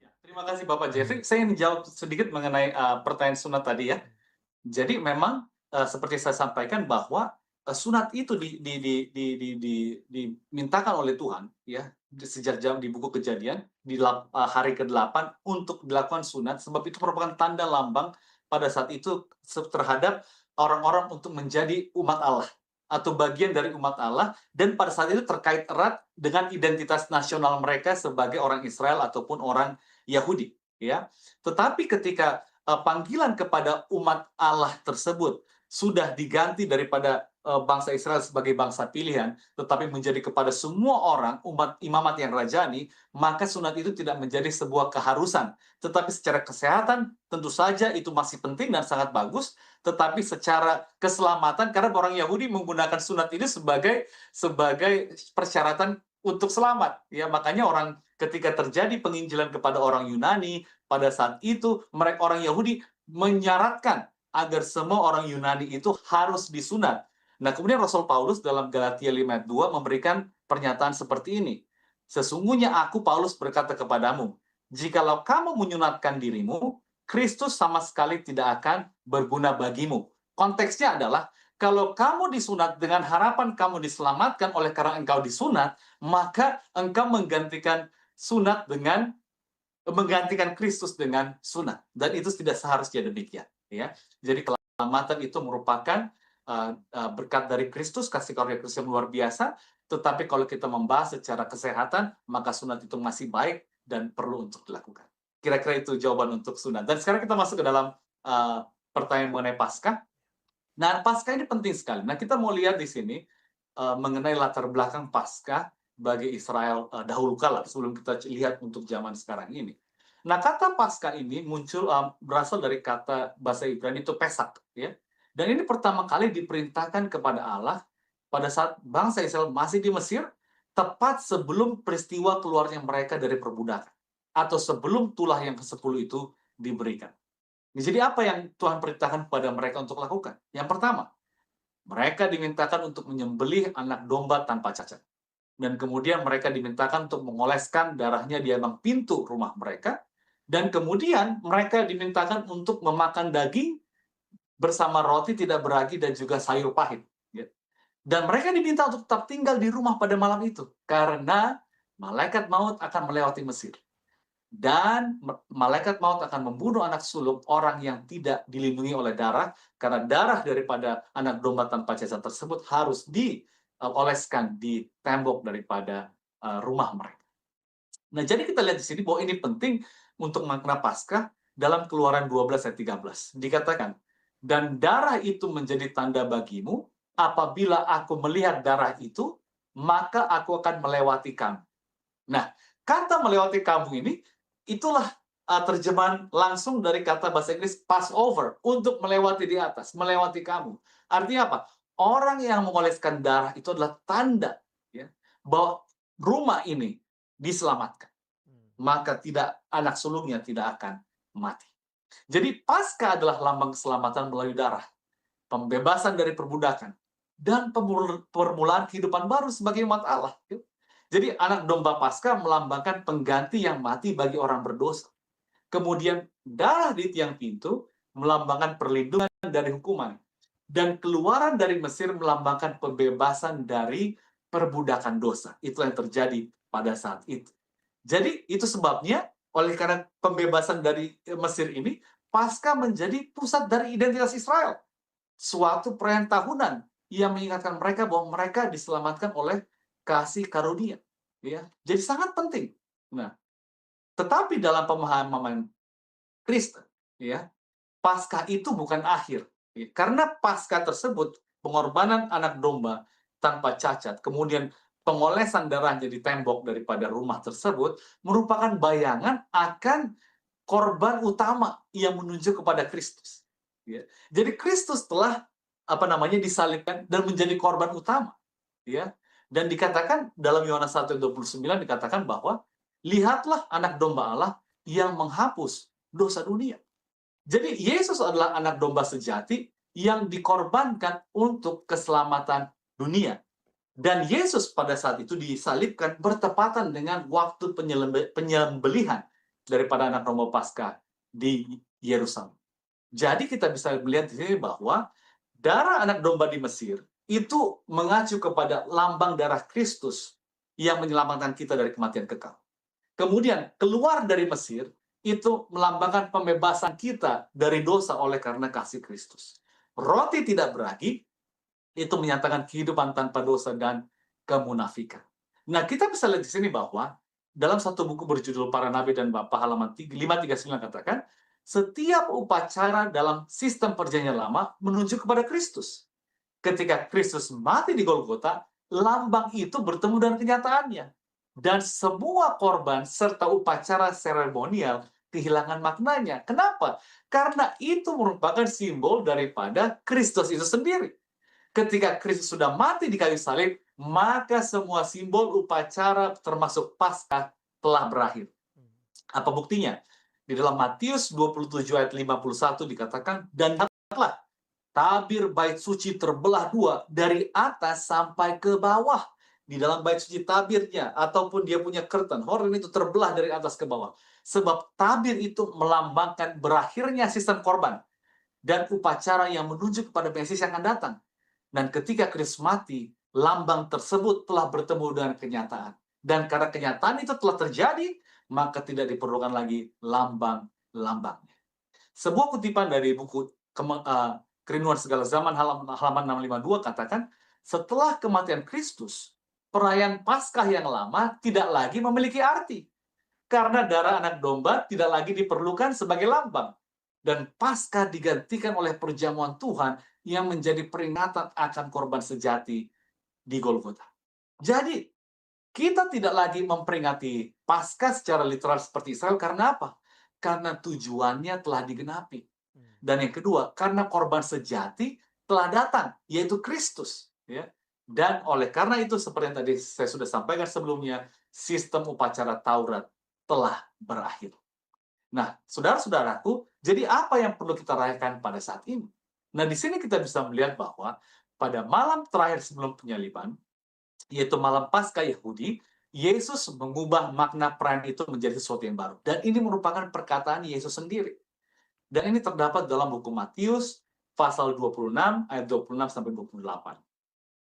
Ya, terima kasih Bapak Jeffrey. Saya ingin jawab sedikit mengenai pertanyaan sunat tadi ya. Jadi memang seperti saya sampaikan bahwa sunat itu dimintakan oleh Tuhan ya sejak di buku Kejadian di hari ke-8 untuk dilakukan sunat, sebab itu merupakan tanda lambang pada saat itu terhadap orang-orang untuk menjadi umat Allah atau bagian dari umat Allah, dan pada saat itu terkait erat dengan identitas nasional mereka sebagai orang Israel ataupun orang Yahudi ya. Tetapi ketika panggilan kepada umat Allah tersebut sudah diganti daripada bangsa Israel sebagai bangsa pilihan, tetapi menjadi kepada semua orang umat imamat yang rajani, maka sunat itu tidak menjadi sebuah keharusan. Tetapi secara kesehatan tentu saja itu masih penting dan sangat bagus, tetapi secara keselamatan, karena orang Yahudi menggunakan sunat ini sebagai persyaratan untuk selamat. Ya, makanya orang ketika terjadi penginjilan kepada orang Yunani, pada saat itu mereka orang Yahudi menyaratkan agar semua orang Yunani itu harus disunat. Nah, kemudian Rasul Paulus dalam Galatia 5 ayat 2 memberikan pernyataan seperti ini. Sesungguhnya aku Paulus berkata kepadamu, jikalau kamu menyunatkan dirimu, Kristus sama sekali tidak akan berguna bagimu. Konteksnya adalah kalau kamu disunat dengan harapan kamu diselamatkan oleh karena engkau disunat, maka engkau menggantikan Kristus dengan sunat, dan itu tidak seharusnya demikian ya. Jadi keselamatan itu merupakan berkat dari Kristus, kasih karunia Kristus yang luar biasa. Tetapi kalau kita membahas secara kesehatan, maka sunat itu masih baik dan perlu untuk dilakukan. Kira-kira itu jawaban untuk sunat. Dan sekarang kita masuk ke dalam pertanyaan mengenai Paskah. Nah, Paskah ini penting sekali. Nah, kita mau lihat di sini mengenai latar belakang Paskah bagi Israel dahulu kala, sebelum kita lihat untuk zaman sekarang ini. Nah, kata Paskah ini muncul berasal dari kata bahasa Ibrani itu Pesak, ya. Dan ini pertama kali diperintahkan kepada Allah pada saat bangsa Israel masih di Mesir, tepat sebelum peristiwa keluarnya mereka dari perbudakan, atau sebelum tulah yang ke-10 itu diberikan. Jadi apa yang Tuhan perintahkan kepada mereka untuk lakukan? Yang pertama, mereka dimintakan untuk menyembelih anak domba tanpa cacat. Dan kemudian mereka dimintakan untuk mengoleskan darahnya di ambang pintu rumah mereka. Dan kemudian mereka dimintakan untuk memakan daging bersama roti tidak beragi dan juga sayur pahit. Dan mereka diminta untuk tetap tinggal di rumah pada malam itu, karena malaikat maut akan melewati Mesir. Dan malaikat maut akan membunuh anak sulung orang yang tidak dilindungi oleh darah, karena darah daripada anak domba tanpa cacat tersebut harus dioleskan di tembok daripada rumah mereka. Nah, jadi kita lihat di sini bahwa ini penting untuk makna Paskah. Dalam Keluaran 12 ayat 13 dikatakan, dan darah itu menjadi tanda bagimu, apabila aku melihat darah itu, maka aku akan melewati kamu. Nah, kata melewati kamu ini, itulah terjemahan langsung dari kata bahasa Inggris Passover, untuk melewati di atas, melewati kamu. Artinya apa? Orang yang mengoleskan darah itu adalah tanda ya, bahwa rumah ini diselamatkan. Maka anak sulungnya tidak akan mati. Jadi Paskah adalah lambang keselamatan melalui darah, pembebasan dari perbudakan, dan permulaan kehidupan baru sebagai umat Allah. Jadi anak domba Paskah melambangkan pengganti yang mati bagi orang berdosa. Kemudian darah di tiang pintu melambangkan perlindungan dari hukuman. Dan keluaran dari Mesir melambangkan pembebasan dari perbudakan dosa. Itu yang terjadi pada saat itu. Jadi itu sebabnya, oleh karena pembebasan dari Mesir ini, Paskah menjadi pusat dari identitas Israel. suatu perayaan tahunan yang mengingatkan mereka bahwa mereka diselamatkan oleh kasih karunia. Ya, jadi sangat penting. Nah, tetapi dalam pemahaman Kristen, ya, Paskah itu bukan akhir. Ya, karena Paskah tersebut, pengorbanan anak domba tanpa cacat, kemudian pengolesan darahnya di tembok daripada rumah tersebut, merupakan bayangan akan korban utama yang menuju kepada Kristus. Ya. Jadi Kristus telah disalibkan dan menjadi korban utama. Ya. Dan dikatakan dalam Yohanes 1:29 dikatakan bahwa lihatlah anak domba Allah yang menghapus dosa dunia. Jadi Yesus adalah anak domba sejati yang dikorbankan untuk keselamatan dunia. Dan Yesus pada saat itu disalibkan bertepatan dengan waktu penyembelihan daripada anak domba Paskah di Yerusalem. Jadi kita bisa melihat di sini bahwa darah anak domba di Mesir itu mengacu kepada lambang darah Kristus yang menyelamatkan kita dari kematian kekal. Kemudian keluar dari Mesir itu melambangkan pembebasan kita dari dosa oleh karena kasih Kristus. Roti tidak beragi itu menyatakan kehidupan tanpa dosa dan kemunafikan. Nah, kita bisa lihat di sini bahwa dalam satu buku berjudul Para Nabi dan Bapa halaman 539 katakan, setiap upacara dalam sistem perjanjian lama menuju kepada Kristus. Ketika Kristus mati di Golgota, lambang itu bertemu dengan kenyataannya. Dan semua korban serta upacara seremonial kehilangan maknanya. Kenapa? Karena itu merupakan simbol daripada Kristus itu sendiri. Ketika Kristus sudah mati di kayu salib, maka semua simbol upacara termasuk Paskah telah berakhir. Apa buktinya? Di dalam Matius 27 ayat 51 dikatakan, dan lihatlah, tabir bait suci terbelah dua dari atas sampai ke bawah. Di dalam bait suci tabirnya, ataupun dia punya curtain, horden itu terbelah dari atas ke bawah. Sebab tabir itu melambangkan berakhirnya sistem korban dan upacara yang menuju kepada Mesias yang akan datang. Dan ketika Kristus mati, lambang tersebut telah bertemu dengan kenyataan. Dan karena kenyataan itu telah terjadi, maka tidak diperlukan lagi lambang-lambangnya. Sebuah kutipan dari buku Kerinduan Segala Zaman halaman 652 katakan, setelah kematian Kristus, perayaan Paskah yang lama tidak lagi memiliki arti. Karena darah anak domba tidak lagi diperlukan sebagai lambang. Dan Paskah digantikan oleh perjamuan Tuhan yang menjadi peringatan akan korban sejati di Golgota. Jadi, kita tidak lagi memperingati Paskah secara literal seperti Israel karena apa? Karena tujuannya telah digenapi. Dan yang kedua, karena korban sejati telah datang, yaitu Kristus. Ya. Dan oleh karena itu, seperti yang tadi saya sudah sampaikan sebelumnya, sistem upacara Taurat telah berakhir. Nah, saudara-saudaraku, jadi apa yang perlu kita rayakan pada saat ini? Nah, di sini kita bisa melihat bahwa pada malam terakhir sebelum penyaliban, yaitu malam Paskah Yahudi, Yesus mengubah makna perayaan itu menjadi sesuatu yang baru. Dan ini merupakan perkataan Yesus sendiri. Dan ini terdapat dalam buku Matius, pasal 26, ayat 26-28.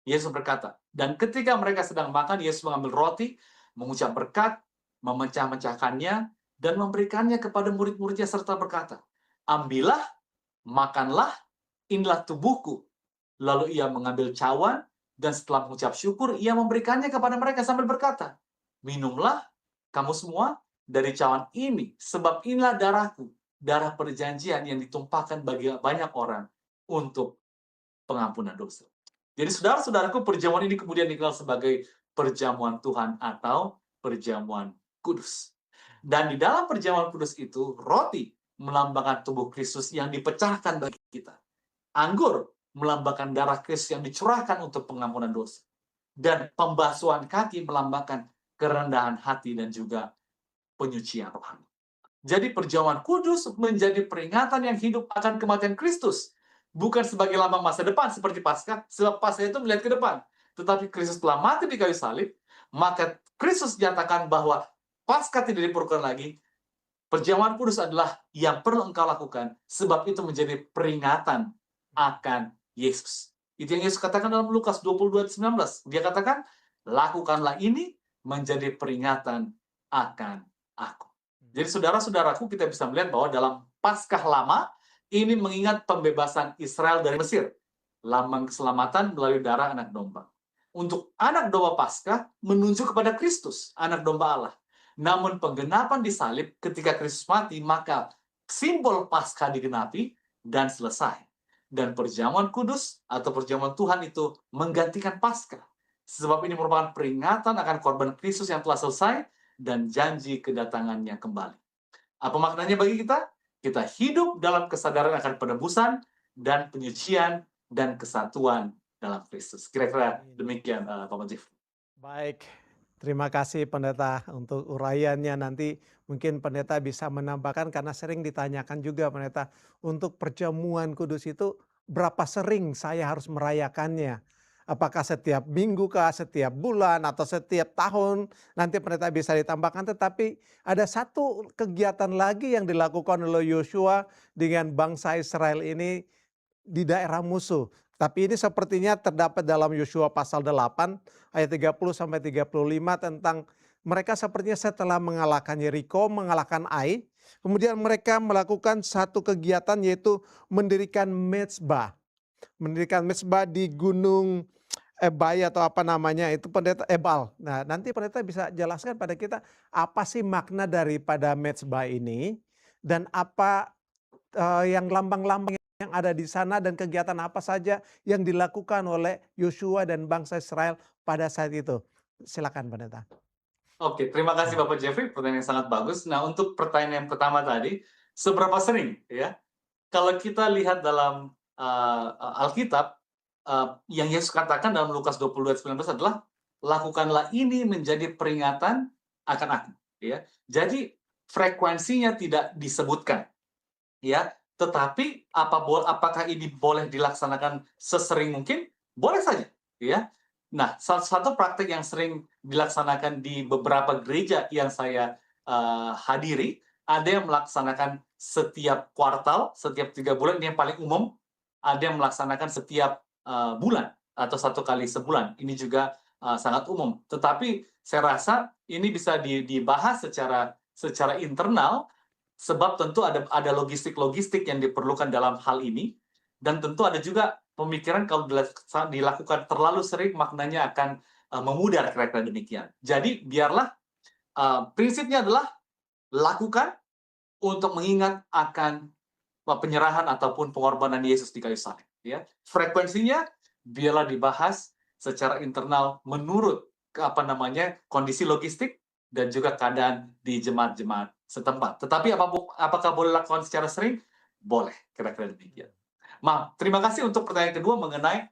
Yesus berkata, dan ketika mereka sedang makan, Yesus mengambil roti, mengucap berkat, memecah-mecahkannya, dan memberikannya kepada murid-muridnya serta berkata, ambillah, makanlah, inilah tubuhku. Lalu ia mengambil cawan, dan setelah mengucap syukur, ia memberikannya kepada mereka sambil berkata, minumlah kamu semua dari cawan ini, sebab inilah darahku, darah perjanjian yang ditumpahkan bagi banyak orang untuk pengampunan dosa. Jadi saudara-saudaraku, perjamuan ini kemudian dikenal sebagai perjamuan Tuhan atau perjamuan kudus. Dan di dalam perjamuan kudus itu, roti melambangkan tubuh Kristus yang dipecahkan bagi kita. Anggur melambangkan darah Kristus yang dicurahkan untuk pengampunan dosa. Dan pembasuhan kaki melambangkan kerendahan hati dan juga penyucian rohani. Jadi perjamuan kudus menjadi peringatan yang hidup akan kematian Kristus. Bukan sebagai lambang masa depan seperti Paskah, sebab Paskah itu melihat ke depan. Tetapi Kristus telah mati di kayu salib, maka Kristus nyatakan bahwa Paskah tidak diperlukan lagi. Perjamuan kudus adalah yang perlu engkau lakukan, sebab itu menjadi peringatan akan Yesus. Itu yang Yesus katakan dalam Lukas 22:19. Dia katakan, lakukanlah ini menjadi peringatan akan aku. Jadi saudara-saudaraku, kita bisa melihat bahwa dalam Paskah lama, ini mengingat pembebasan Israel dari Mesir. lambang keselamatan melalui darah anak domba. Untuk anak domba Paskah menunjuk kepada Kristus, anak domba Allah. Namun penggenapan disalib ketika Kristus mati, maka simbol Paskah digenapi dan selesai. Dan perjamuan kudus atau perjamuan Tuhan itu menggantikan Paskah. Sebab ini merupakan peringatan akan korban Kristus yang telah selesai dan janji kedatangannya kembali. Apa maknanya bagi kita? Kita hidup dalam kesadaran akan penebusan dan penyucian dan kesatuan dalam Kristus. Kira-kira demikian, Bapak Jeffrey. Baik, terima kasih Pendeta untuk uraiannya. Nanti mungkin Pendeta bisa menambahkan karena sering ditanyakan juga Pendeta, untuk perjamuan kudus itu berapa sering saya harus merayakannya? Apakah setiap minggu kah, setiap bulan, atau setiap tahun? Nanti Pendeta bisa ditambahkan, tetapi ada satu kegiatan lagi yang dilakukan oleh Yosua dengan bangsa Israel ini di daerah musuh. Tapi ini sepertinya terdapat dalam Yosua pasal 8 ayat 30 sampai 35 tentang mereka sepertinya setelah mengalahkan Yeriko, mengalahkan Ai, kemudian mereka melakukan satu kegiatan yaitu mendirikan mezbah. Mendirikan mezbah di gunung Ebal atau apa namanya itu, Pendeta Ebal. Nah, nanti Pendeta bisa jelaskan pada kita apa sih makna daripada mezbah ini dan apa yang lambang-lambang yang ada di sana dan kegiatan apa saja yang dilakukan oleh Yosua dan bangsa Israel pada saat itu. Silakan Pendeta. Oke, terima kasih Bapak Jeffrey, pertanyaan yang sangat bagus. Nah, untuk pertanyaan yang pertama tadi, seberapa sering ya? Kalau kita lihat dalam Alkitab, yang Yesus katakan dalam Lukas 22:19 adalah, lakukanlah ini menjadi peringatan akan aku. Ya. Jadi frekuensinya tidak disebutkan, ya. Tetapi apakah ini boleh dilaksanakan sesering mungkin? Boleh saja, ya. Nah, salah satu praktik yang sering dilaksanakan di beberapa gereja yang saya hadiri, ada yang melaksanakan setiap kuartal, setiap 3 bulan, ini yang paling umum. Ada yang melaksanakan setiap bulan atau 1 kali sebulan. Ini juga sangat umum. Tetapi saya rasa ini bisa dibahas secara internal, sebab tentu ada logistik-logistik yang diperlukan dalam hal ini, dan tentu ada juga pemikiran kalau dilakukan terlalu sering maknanya akan memudar, kira-kira demikian. Jadi biarlah prinsipnya adalah lakukan untuk mengingat akan penyerahan ataupun pengorbanan Yesus di kayu salib. Ya. Frekuensinya biarlah dibahas secara internal menurut kondisi logistik dan juga keadaan di jemaat-jemaat setempat. Tetapi apakah boleh lakukan secara sering? Boleh, kira-kira demikian. Terima kasih untuk pertanyaan kedua mengenai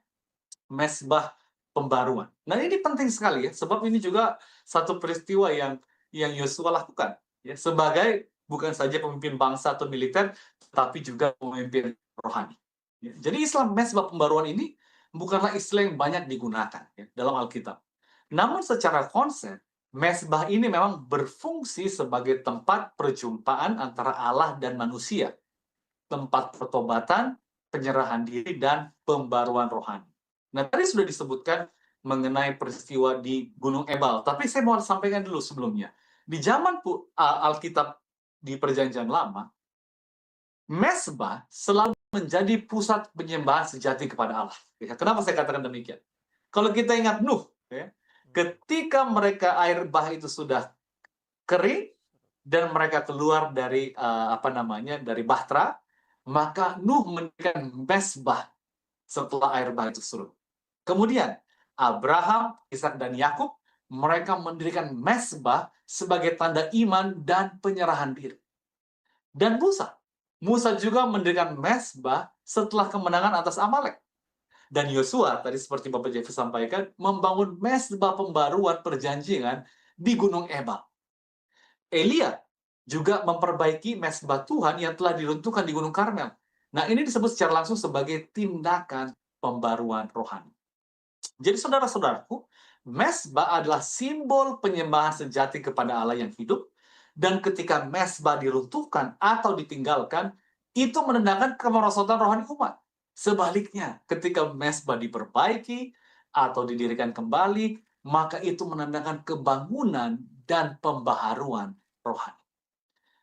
mezbah pembaruan. Nah, ini penting sekali ya, sebab ini juga satu peristiwa yang Yosua lakukan ya, sebagai bukan saja pemimpin bangsa atau militer, tetapi juga pemimpin rohani. Ya. Jadi Islam mezbah pembaruan ini bukanlah istilah yang banyak digunakan ya, dalam Alkitab. Namun secara konsep, mezbah ini memang berfungsi sebagai tempat perjumpaan antara Allah dan manusia, tempat pertobatan, penyerahan diri, dan pembaruan rohani. Nah, tadi sudah disebutkan mengenai peristiwa di Gunung Ebal, tapi saya mau sampaikan dulu sebelumnya. Di zaman Alkitab di Perjanjian Lama, mezbah selalu menjadi pusat penyembahan sejati kepada Allah. Kenapa saya katakan demikian? Kalau kita ingat Nuh, ya, ketika air bah itu sudah kering dan mereka keluar dari dari bahtera, maka Nuh mendirikan mezbah setelah air bah itu surut. Kemudian Abraham, Ishak dan Yakub mereka mendirikan mezbah sebagai tanda iman dan penyerahan diri. Dan Musa juga mendirikan mezbah setelah kemenangan atas Amalek. Dan Yosua, tadi seperti Bapak Jeffrey sampaikan, membangun mezbah pembaruan perjanjian di Gunung Ebal. Elia juga memperbaiki mezbah Tuhan yang telah diruntuhkan di Gunung Karmel. Nah, ini disebut secara langsung sebagai tindakan pembaruan rohani. Jadi saudara-saudaraku, mezbah adalah simbol penyembahan sejati kepada Allah yang hidup, dan ketika mezbah diruntuhkan atau ditinggalkan, itu menandakan kemerosotan rohani umat. Sebaliknya, ketika mezbah diperbaiki atau didirikan kembali, maka itu menandakan kebangunan dan pembaharuan rohani.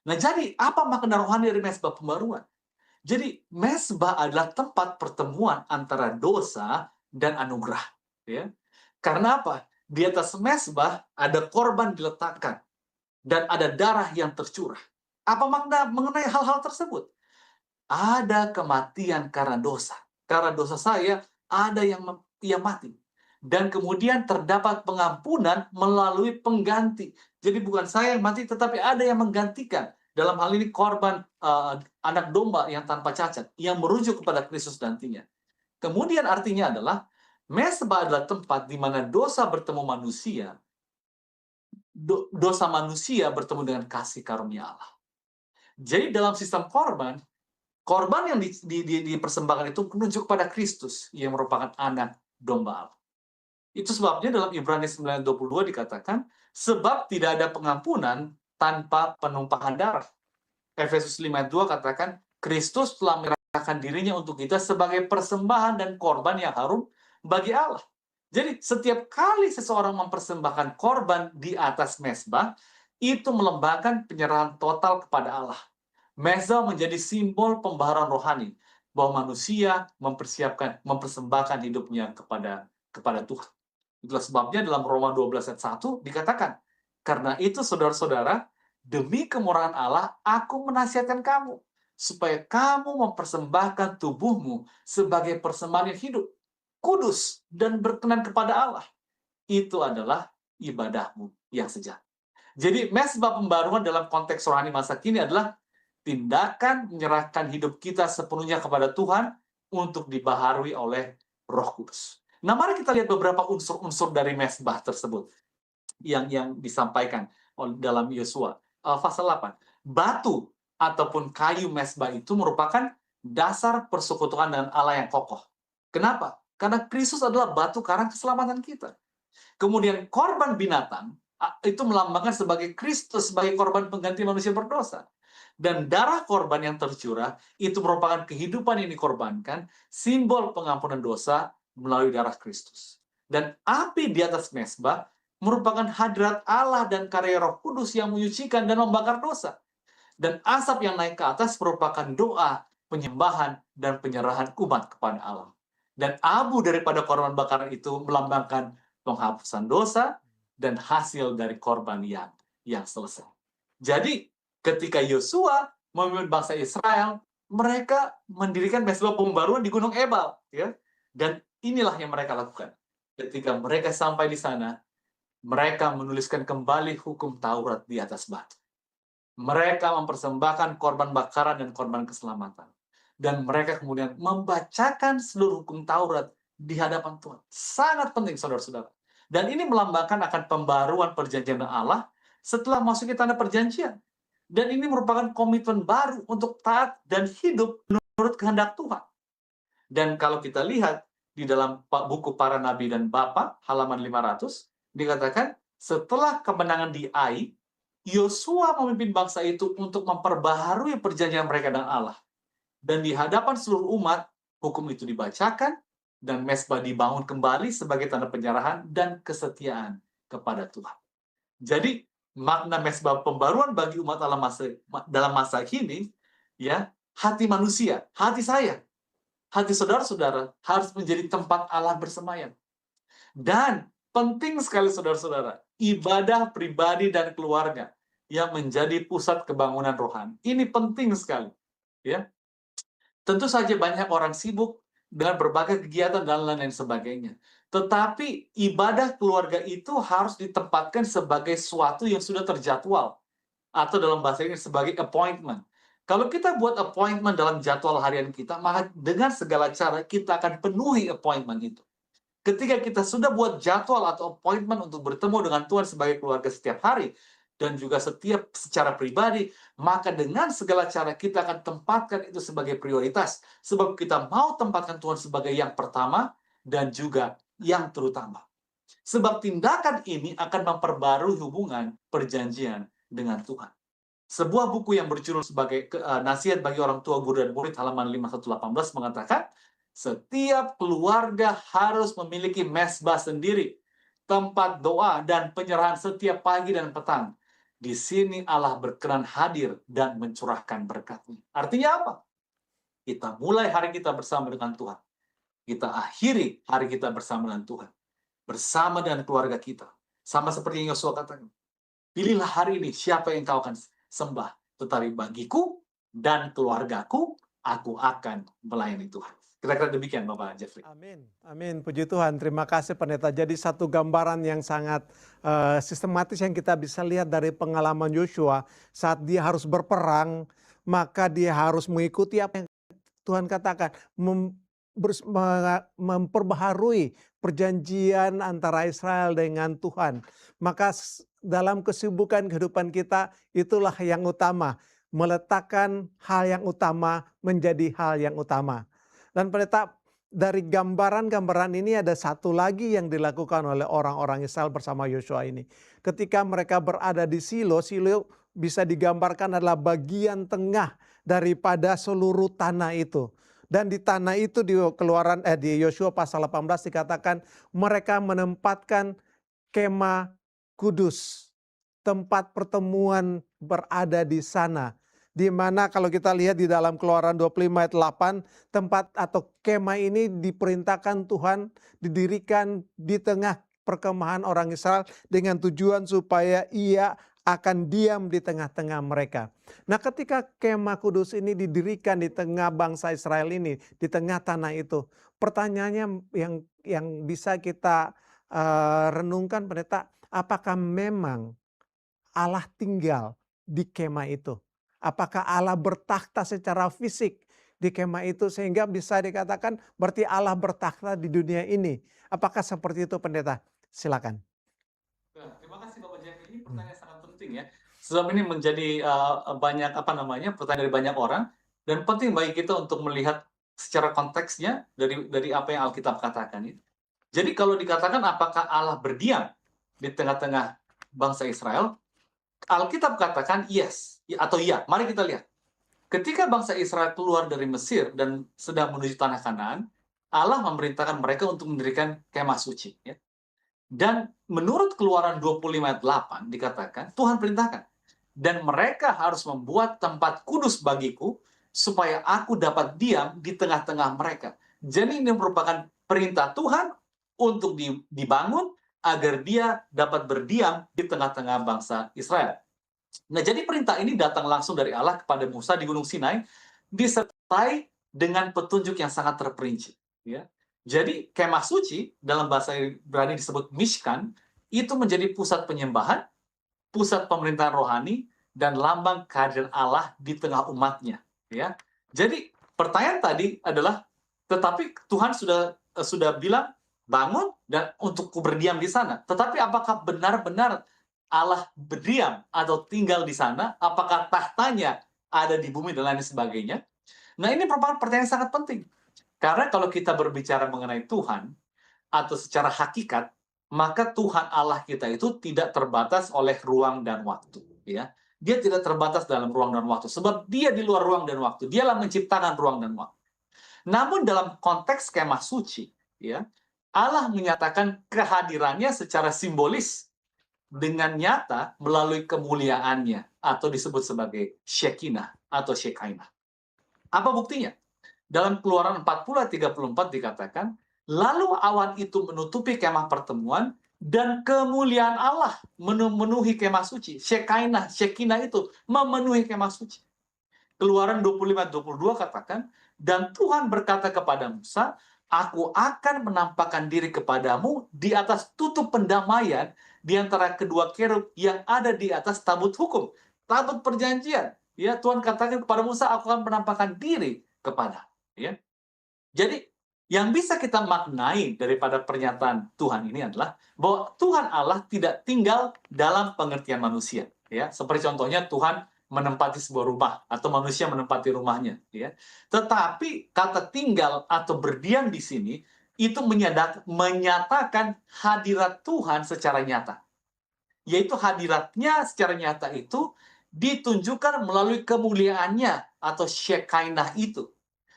Nah, jadi apa makna rohani dari mezbah pembaruan? Jadi mezbah adalah tempat pertemuan antara dosa dan anugerah. Ya. Karena apa? Di atas mezbah ada korban diletakkan dan ada darah yang tercurah. Apa makna mengenai hal-hal tersebut? Ada kematian karena dosa. Karena dosa saya, ada yang mati. Dan kemudian terdapat pengampunan melalui pengganti. Jadi bukan saya yang mati, tetapi ada yang menggantikan. Dalam hal ini korban anak domba yang tanpa cacat, yang merujuk kepada Kristus nantinya. Kemudian artinya adalah, mezbah adalah tempat di mana dosa bertemu manusia, dosa manusia bertemu dengan kasih karunia Allah. Jadi dalam sistem korban, korban yang dipersembahkan itu menunjuk pada Kristus yang merupakan anak domba Allah. Itu sebabnya dalam Ibrani 9:22 dikatakan, sebab tidak ada pengampunan tanpa penumpahan darah. Efesus 5:2 katakan, Kristus telah menyerahkan dirinya untuk kita sebagai persembahan dan korban yang harum bagi Allah. Jadi setiap kali seseorang mempersembahkan korban di atas mezbah, itu melambangkan penyerahan total kepada Allah. Mezbah menjadi simbol pembaharuan rohani bahwa manusia mempersembahkan hidupnya kepada Tuhan. Itulah sebabnya dalam Roma 12 ayat 1 dikatakan, karena itu saudara-saudara, demi kemurahan Allah, aku menasihatkan kamu, supaya kamu mempersembahkan tubuhmu sebagai persembahan yang hidup, kudus, dan berkenan kepada Allah. Itu adalah ibadahmu yang sejati. Jadi mezbah pembaruan dalam konteks rohani masa kini adalah tindakan menyerahkan hidup kita sepenuhnya kepada Tuhan untuk dibaharui oleh Roh Kudus. Nah, mari kita lihat beberapa unsur-unsur dari mezbah tersebut yang disampaikan dalam Yosua. Pasal 8. Batu ataupun kayu mezbah itu merupakan dasar persekutuan dengan Allah yang kokoh. Kenapa? Karena Kristus adalah batu karang keselamatan kita. Kemudian korban binatang itu melambangkan sebagai Kristus sebagai korban pengganti manusia berdosa. Dan darah korban yang tercurah itu merupakan kehidupan yang dikorbankan, simbol pengampunan dosa melalui darah Kristus. Dan api di atas mezbah merupakan hadrat Allah dan karya Roh Kudus yang menyucikan dan membakar dosa. Dan asap yang naik ke atas merupakan doa, penyembahan, dan penyerahan umat kepada Allah. Dan abu daripada korban bakaran itu melambangkan penghapusan dosa dan hasil dari korban yang selesai. Jadi, ketika Yosua memimpin bangsa Israel, mereka mendirikan mezbah pembaruan di Gunung Ebal, ya. Dan inilah yang mereka lakukan. Ketika mereka sampai di sana, mereka menuliskan kembali hukum Taurat di atas batu. Mereka mempersembahkan korban bakaran dan korban keselamatan. Dan mereka kemudian membacakan seluruh hukum Taurat di hadapan Tuhan. Sangat penting, saudara-saudara. Dan ini melambangkan akan pembaruan perjanjian Allah setelah masuk ke tanah perjanjian. Dan ini merupakan komitmen baru untuk taat dan hidup menurut kehendak Tuhan. Dan kalau kita lihat di dalam buku Para Nabi dan Bapa, halaman 500, dikatakan, setelah kemenangan di Ai, Yosua memimpin bangsa itu untuk memperbaharui perjanjian mereka dengan Allah. Dan di hadapan seluruh umat, hukum itu dibacakan, dan mezbah dibangun kembali sebagai tanda penyerahan dan kesetiaan kepada Tuhan. Jadi, makna mezbah pembaruan bagi umat Allah dalam masa kini, ya, hati manusia, hati saya, hati saudara-saudara harus menjadi tempat Allah bersemayam. Dan penting sekali saudara-saudara, ibadah pribadi dan keluarga yang menjadi pusat kebangunan rohani. Ini penting sekali, ya. Tentu saja banyak orang sibuk dengan berbagai kegiatan dan lain-lain sebagainya. Tetapi ibadah keluarga itu harus ditempatkan sebagai sesuatu yang sudah terjadwal. Atau dalam bahasa Inggris sebagai appointment. Kalau kita buat appointment dalam jadwal harian kita, maka dengan segala cara kita akan penuhi appointment itu. Ketika kita sudah buat jadwal atau appointment untuk bertemu dengan Tuhan sebagai keluarga setiap hari, dan juga setiap secara pribadi, maka dengan segala cara kita akan tempatkan itu sebagai prioritas. Sebab kita mau tempatkan Tuhan sebagai yang pertama dan juga yang terutama. Sebab tindakan ini akan memperbarui hubungan perjanjian dengan Tuhan. Sebuah buku yang berjudul sebagai nasihat bagi orang tua, guru, dan murid, halaman 5118 mengatakan, setiap keluarga harus memiliki mezbah sendiri, tempat doa dan penyerahan setiap pagi dan petang. Di sini Allah berkenan hadir dan mencurahkan berkat-Nya. Artinya apa? Kita mulai hari kita bersama dengan Tuhan. Kita akhiri hari kita bersama dengan Tuhan. Bersama dengan keluarga kita. Sama seperti yang Yosua katakan. Pilihlah hari ini siapa yang kau akan sembah. Tetapi bagiku dan keluargaku, aku akan melayani Tuhan. Kira-kira demikian Bapak Jeffrey. Amin, amin. Puji Tuhan. Terima kasih Pendeta. Jadi satu gambaran yang sangat sistematis yang kita bisa lihat dari pengalaman Yosua saat dia harus berperang, maka dia harus mengikuti apa yang Tuhan katakan, memperbaharui perjanjian antara Israel dengan Tuhan. Maka dalam kesibukan kehidupan kita itulah yang utama, meletakkan hal yang utama menjadi hal yang utama. Dan pendeta, dari gambaran-gambaran ini ada satu lagi yang dilakukan oleh orang-orang Israel bersama Yosua ini. Ketika mereka berada di Silo, Silo bisa digambarkan adalah bagian tengah daripada seluruh tanah itu. Dan di tanah itu di Yosua pasal 18 dikatakan mereka menempatkan kemah kudus. Tempat pertemuan berada di sana. Di mana kalau kita lihat di dalam Keluaran 25 ayat 8, tempat atau kemah ini diperintahkan Tuhan didirikan di tengah perkemahan orang Israel dengan tujuan supaya ia akan diam di tengah-tengah mereka. Nah, ketika kemah kudus ini didirikan di tengah bangsa Israel ini, di tengah tanah itu, pertanyaannya yang bisa kita renungkan pendeta, apakah memang Allah tinggal di kemah itu? Apakah Allah bertakhta secara fisik di kemah itu sehingga bisa dikatakan berarti Allah bertakhta di dunia ini? Apakah seperti itu pendeta? Silakan. Terima kasih Bapak Jeff. Ini pertanyaan sangat penting ya. Sebab ini menjadi banyak pertanyaan dari banyak orang dan penting bagi kita untuk melihat secara konteksnya dari apa yang Alkitab katakan itu. Jadi kalau dikatakan apakah Allah berdiam di tengah-tengah bangsa Israel, Alkitab katakan yes atau ya. Mari kita lihat. Ketika bangsa Israel keluar dari Mesir dan sedang menuju tanah Kanaan, Allah memerintahkan mereka untuk mendirikan kemah suci. Ya. Dan menurut Keluaran 25 ayat 8 dikatakan, Tuhan perintahkan. Dan mereka harus membuat tempat kudus bagiku, supaya aku dapat diam di tengah-tengah mereka. Jadi ini merupakan perintah Tuhan untuk dibangun, agar dia dapat berdiam di tengah-tengah bangsa Israel. Nah, jadi perintah ini datang langsung dari Allah kepada Musa di Gunung Sinai, disertai dengan petunjuk yang sangat terperinci. Ya. Jadi kemah suci dalam bahasa Ibrani disebut Mishkan, itu menjadi pusat penyembahan, pusat pemerintahan rohani, dan lambang kehadiran Allah di tengah umatnya. Ya. Jadi pertanyaan tadi adalah, tetapi Tuhan sudah bilang bangun dan untuk berdiam di sana. Tetapi apakah benar-benar Allah berdiam atau tinggal di sana? Apakah tahtanya ada di bumi dan lain sebagainya? Nah, ini merupakan pertanyaan yang sangat penting. Karena kalau kita berbicara mengenai Tuhan, atau secara hakikat, maka Tuhan Allah kita itu tidak terbatas oleh ruang dan waktu. Ya. Dia tidak terbatas dalam ruang dan waktu, sebab dia di luar ruang dan waktu. Dialah menciptakan ruang dan waktu. Namun dalam konteks kemah suci, ya, Allah menyatakan kehadirannya secara simbolis dengan nyata melalui kemuliaannya, atau disebut sebagai Shekinah atau Shekinah. Apa buktinya? Dalam Keluaran 40 ayat 34 dikatakan, lalu awan itu menutupi kemah pertemuan dan kemuliaan Allah memenuhi kemah suci. Shekinah itu memenuhi kemah suci. Keluaran 25-22 katakan, dan Tuhan berkata kepada Musa, aku akan menampakkan diri kepadamu di atas tutup pendamaian di antara kedua kerub yang ada di atas tabut hukum, tabut perjanjian. Ya, Tuhan katakan kepada Musa, aku akan menampakkan diri kepada. Ya. Jadi yang bisa kita maknai daripada pernyataan Tuhan ini adalah bahwa Tuhan Allah tidak tinggal dalam pengertian manusia. Ya, seperti contohnya Tuhan menempati sebuah rumah atau manusia menempati rumahnya. Ya. Tetapi kata tinggal atau berdiam di sini itu menyatakan hadirat Tuhan secara nyata. Yaitu hadiratnya secara nyata itu ditunjukkan melalui kemuliaannya atau Shekinah itu.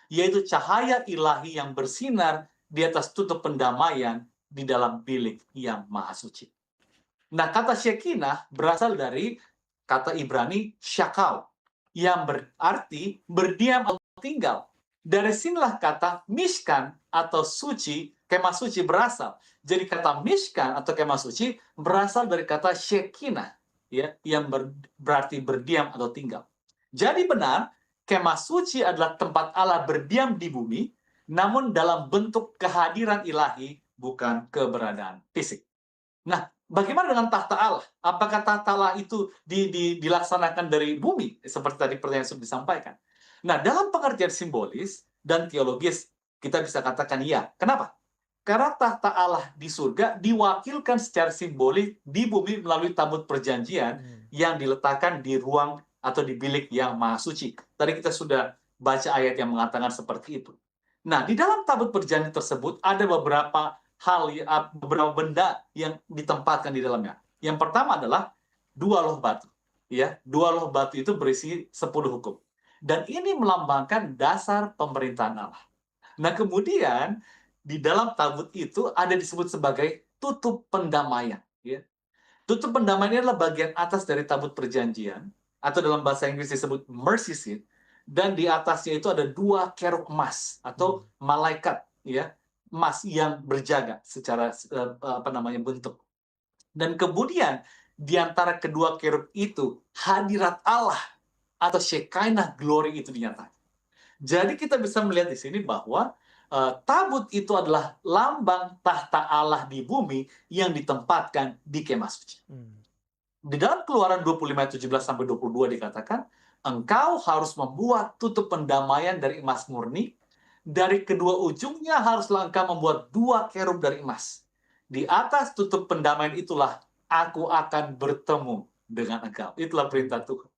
Yaitu cahaya ilahi yang bersinar di atas tutup pendamaian di dalam bilik yang maha suci. Nah, kata Shekinah berasal dari kata Ibrani syakal, yang berarti berdiam atau tinggal. Dari sinilah kata Mishkan atau suci, kemah suci berasal. Jadi kata Mishkan atau kemah suci berasal dari kata Shekinah, ya, yang berarti berdiam atau tinggal. Jadi benar, kemah suci adalah tempat Allah berdiam di bumi, namun dalam bentuk kehadiran ilahi, bukan keberadaan fisik. Nah, bagaimana dengan tahta Allah? Apakah tahta Allah itu dilaksanakan dari bumi? Seperti tadi pertanyaan yang sudah disampaikan. Nah, dalam pengertian simbolis dan teologis, kita bisa katakan iya. Kenapa? Karena tahta Allah di surga diwakilkan secara simbolis di bumi melalui tabut perjanjian yang diletakkan di ruang atau di bilik yang maha suci. Tadi kita sudah baca ayat yang mengatakan seperti itu. Nah, di dalam tabut perjanjian tersebut ada beberapa beberapa benda yang ditempatkan di dalamnya. Yang pertama adalah dua loh batu. Ya, dua loh batu itu berisi 10 hukum. Dan ini melambangkan dasar pemerintahan Allah. Nah, kemudian di dalam tabut itu ada disebut sebagai tutup pendamaian. Ya. Tutup pendamaian ini adalah bagian atas dari tabut perjanjian, atau dalam bahasa Inggris disebut mercy seat, dan di atasnya itu ada dua kerub emas atau malaikat, ya, emas yang berjaga secara bentuk. Dan kemudian di antara kedua kerub itu hadirat Allah atau Shekinah glory itu dinyatakan. Jadi kita bisa melihat di sini bahwa tabut itu adalah lambang tahta Allah di bumi yang ditempatkan di kemah suci. Di dalam Keluaran 25 ayat 17 sampai 22 dikatakan, engkau harus membuat tutup pendamaian dari emas murni, dari kedua ujungnya haruslah engkau membuat dua kerub dari emas. Di atas tutup pendamaian itulah aku akan bertemu dengan engkau. Itulah perintah Tuhan.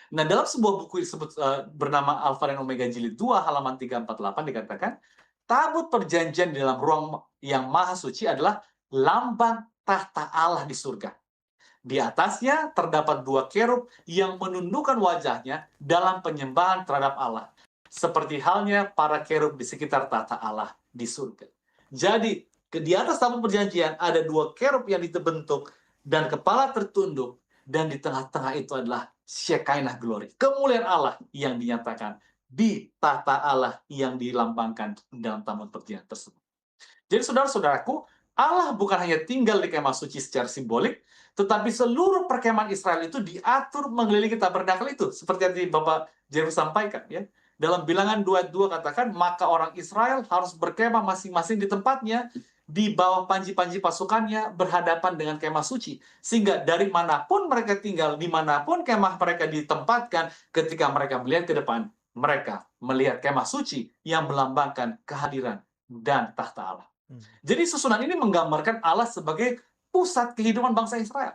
Nah, dalam sebuah buku disebut bernama Alfa dan Omega Jilid 2 halaman 348 dikatakan, tabut perjanjian di dalam ruang yang maha suci adalah lambang tahta Allah di surga. Di atasnya terdapat dua kerub yang menundukkan wajahnya dalam penyembahan terhadap Allah. Seperti halnya para kerub di sekitar tahta Allah di surga. Jadi, di atas tabut perjanjian ada dua kerub yang dibentuk dan kepala tertunduk, dan di tengah-tengah itu adalah Shekinah glory, kemuliaan Allah yang dinyatakan di tahta Allah yang dilambangkan dalam tabut perjanjian tersebut. Jadi saudara-saudaraku, Allah bukan hanya tinggal di kemah suci secara simbolik, tetapi seluruh perkemahan Israel itu diatur mengelilingi tabernakel itu. Seperti yang tadi Bapak Jerry sampaikan, ya. Dalam Bilangan 2:2 katakan, maka orang Israel harus berkemah masing-masing di tempatnya, di bawah panji-panji pasukannya, berhadapan dengan kemah suci. Sehingga dari manapun mereka tinggal, dimanapun kemah mereka ditempatkan, ketika mereka melihat ke depan, mereka melihat kemah suci yang melambangkan kehadiran dan tahta Allah. Jadi susunan ini menggambarkan Allah sebagai pusat kehidupan bangsa Israel.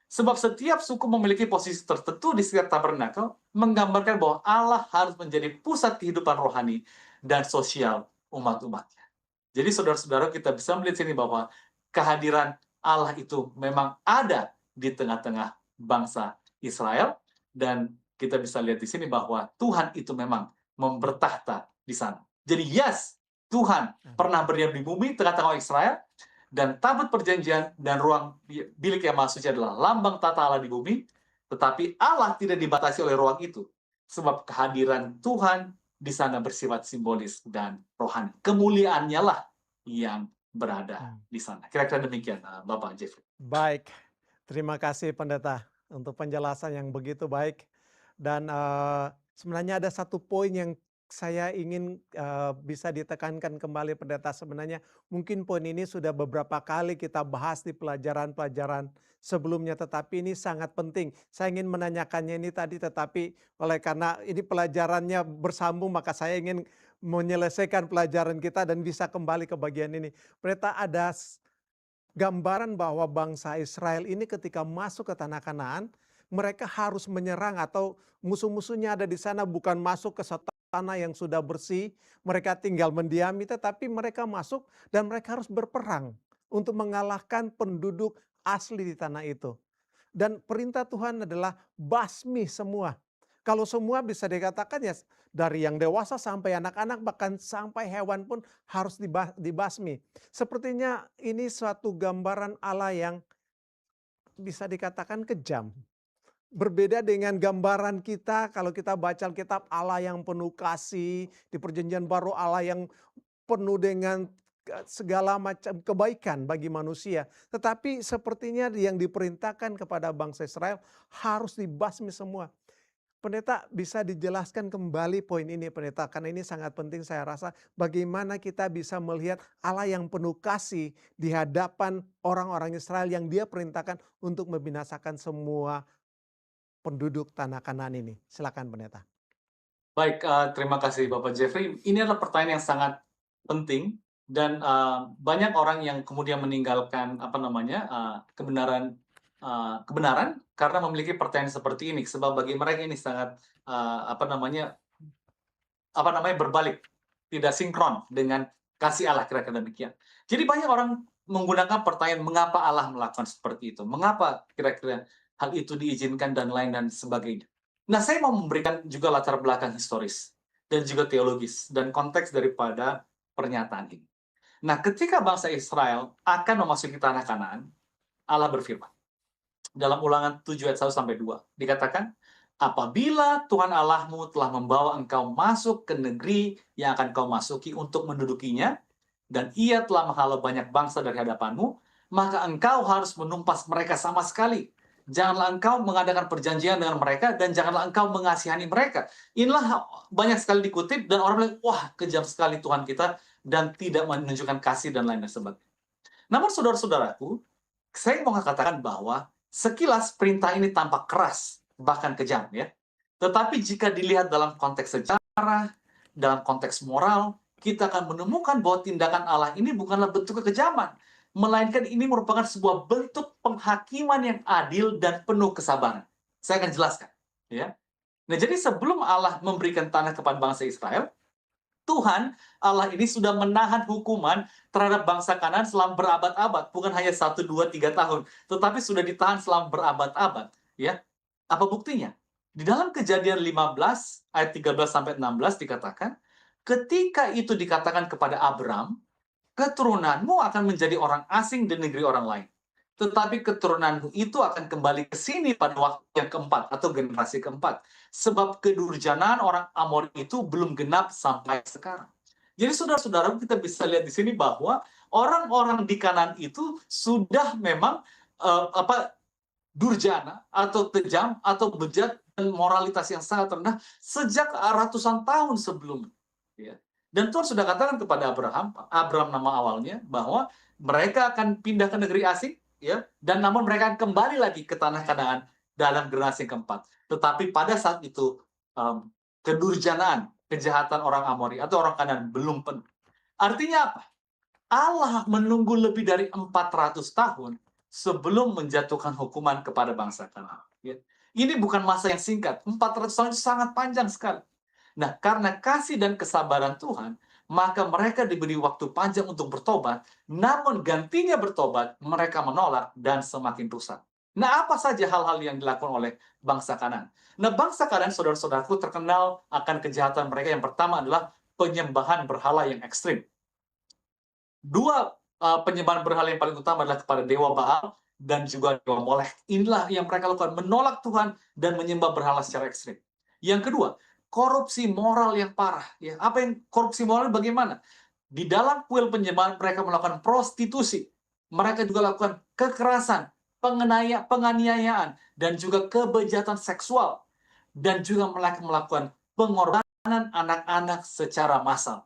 Sebab setiap suku memiliki posisi tertentu di sekitar tabernakel, menggambarkan bahwa Allah harus menjadi pusat kehidupan rohani dan sosial umat-umatnya. Jadi saudara-saudara, kita bisa melihat sini bahwa kehadiran Allah itu memang ada di tengah-tengah bangsa Israel, dan kita bisa lihat di sini bahwa Tuhan itu memang bertahta di sana. Jadi yes, Tuhan pernah berdiam di bumi tengah-tengah Israel, dan tabut perjanjian dan ruang bilik yang maha suci adalah lambang tata Allah di bumi, tetapi Allah tidak dibatasi oleh ruang itu, sebab kehadiran Tuhan di sana bersifat simbolis dan rohani. Kemuliaannya lah yang berada di sana. Kira-kira demikian, Bapak Jeffrey. Baik, terima kasih Pendeta untuk penjelasan yang begitu baik. Dan sebenarnya ada satu poin yang saya ingin bisa ditekankan kembali Pendeta. Sebenarnya mungkin poin ini sudah beberapa kali kita bahas di pelajaran-pelajaran sebelumnya, tetapi ini sangat penting. Saya ingin menanyakannya ini tadi, tetapi oleh karena ini pelajarannya bersambung, maka saya ingin menyelesaikan pelajaran kita dan bisa kembali ke bagian ini. Pendeta, ada gambaran bahwa bangsa Israel ini ketika masuk ke tanah Kanaan, mereka harus menyerang atau musuh-musuhnya ada di sana, bukan masuk ke tanah yang sudah bersih, mereka tinggal mendiami, tetapi mereka masuk dan mereka harus berperang untuk mengalahkan penduduk asli di tanah itu. Dan perintah Tuhan adalah basmi semua. Kalau semua bisa dikatakan ya dari yang dewasa sampai anak-anak bahkan sampai hewan pun harus dibasmi. Sepertinya ini suatu gambaran Allah yang bisa dikatakan kejam. Berbeda dengan gambaran kita kalau kita baca Alkitab, Allah yang penuh kasih, di Perjanjian Baru Allah yang penuh dengan segala macam kebaikan bagi manusia. Tetapi sepertinya yang diperintahkan kepada bangsa Israel harus dibasmi semua. Pendeta bisa dijelaskan kembali poin ini pendeta, karena ini sangat penting saya rasa, bagaimana kita bisa melihat Allah yang penuh kasih di hadapan orang-orang Israel yang dia perintahkan untuk membinasakan semua penduduk tanah Kanaan ini. Silakan pendeta. Baik, terima kasih Bapak Jeffrey. Ini adalah pertanyaan yang sangat penting dan banyak orang yang kemudian meninggalkan kebenaran karena memiliki pertanyaan seperti ini. Sebab bagi mereka ini sangat berbalik, tidak sinkron dengan kasih Allah, kira-kira demikian. Jadi banyak orang menggunakan pertanyaan mengapa Allah melakukan seperti itu, mengapa kira-kira hal itu diizinkan dan lain dan sebagainya. Nah, saya mau memberikan juga latar belakang historis dan juga teologis dan konteks daripada pernyataan ini. Nah, ketika bangsa Israel akan memasuki tanah Kanaan, Allah berfirman dalam Ulangan 7 ayat 1 sampai 2 dikatakan, apabila Tuhan Allahmu telah membawa engkau masuk ke negeri yang akan kau masuki untuk mendudukinya, dan ia telah menghalau banyak bangsa dari hadapanmu, maka engkau harus menumpas mereka sama sekali. Janganlah engkau mengadakan perjanjian dengan mereka, dan janganlah engkau mengasihani mereka. Inilah banyak sekali dikutip, dan orang bilang, wah kejam sekali Tuhan kita, dan tidak menunjukkan kasih dan lain sebagainya. Namun saudara-saudaraku, saya mau katakan bahwa sekilas perintah ini tampak keras, bahkan kejam ya. Tetapi jika dilihat dalam konteks sejarah, dalam konteks moral, kita akan menemukan bahwa tindakan Allah ini bukanlah bentuk kekejaman, melainkan ini merupakan sebuah bentuk penghakiman yang adil dan penuh kesabaran. Saya akan jelaskan, ya. Nah, jadi sebelum Allah memberikan tanah kepada bangsa Israel, Tuhan Allah ini sudah menahan hukuman terhadap bangsa Kanaan selama berabad-abad, bukan hanya 1, 2, 3 tahun, tetapi sudah ditahan selama berabad-abad, ya. Apa buktinya? Di dalam Kejadian 15 ayat 13 sampai 16 dikatakan, ketika itu dikatakan kepada Abram, keturunanmu akan menjadi orang asing di negeri orang lain. Tetapi keturunanmu itu akan kembali ke sini pada waktu yang keempat atau generasi keempat. Sebab kedurjanaan orang Amor itu belum genap sampai sekarang. Jadi saudara-saudara, kita bisa lihat di sini bahwa orang-orang di Kanaan itu sudah memang durjana atau kejam atau bejat dan moralitas yang sangat rendah sejak ratusan tahun sebelumnya. Ya. Dan Tuhan sudah katakan kepada Abraham nama awalnya, bahwa mereka akan pindah ke negeri asing, ya, dan namun mereka akan kembali lagi ke tanah Kanaan dalam generasi keempat. Tetapi pada saat itu kedurjanaan, kejahatan orang Amori atau orang Kanaan belum penuh. Artinya apa? Allah menunggu lebih dari 400 tahun sebelum menjatuhkan hukuman kepada bangsa Kanaan. Ya. Ini bukan masa yang singkat. 400 tahun itu sangat panjang sekali. Nah, karena kasih dan kesabaran Tuhan, maka mereka diberi waktu panjang untuk bertobat, namun gantinya bertobat, mereka menolak dan semakin rusak. Nah, apa saja hal-hal yang dilakukan oleh bangsa Kanaan? Nah, bangsa Kanaan, saudara-saudaraku, terkenal akan kejahatan mereka. Yang pertama adalah penyembahan berhala yang ekstrim. Dua penyembahan berhala yang paling utama adalah kepada dewa Baal dan juga dewa Molek. Inilah yang mereka lakukan, menolak Tuhan dan menyembah berhala secara ekstrim. Yang kedua, korupsi moral yang parah. Ya, apa yang korupsi moral bagaimana? Di dalam kuil penyembahan mereka melakukan prostitusi. Mereka juga lakukan kekerasan, penganiayaan, dan juga kebejatan seksual. Dan juga mereka melakukan pengorbanan anak-anak secara massal.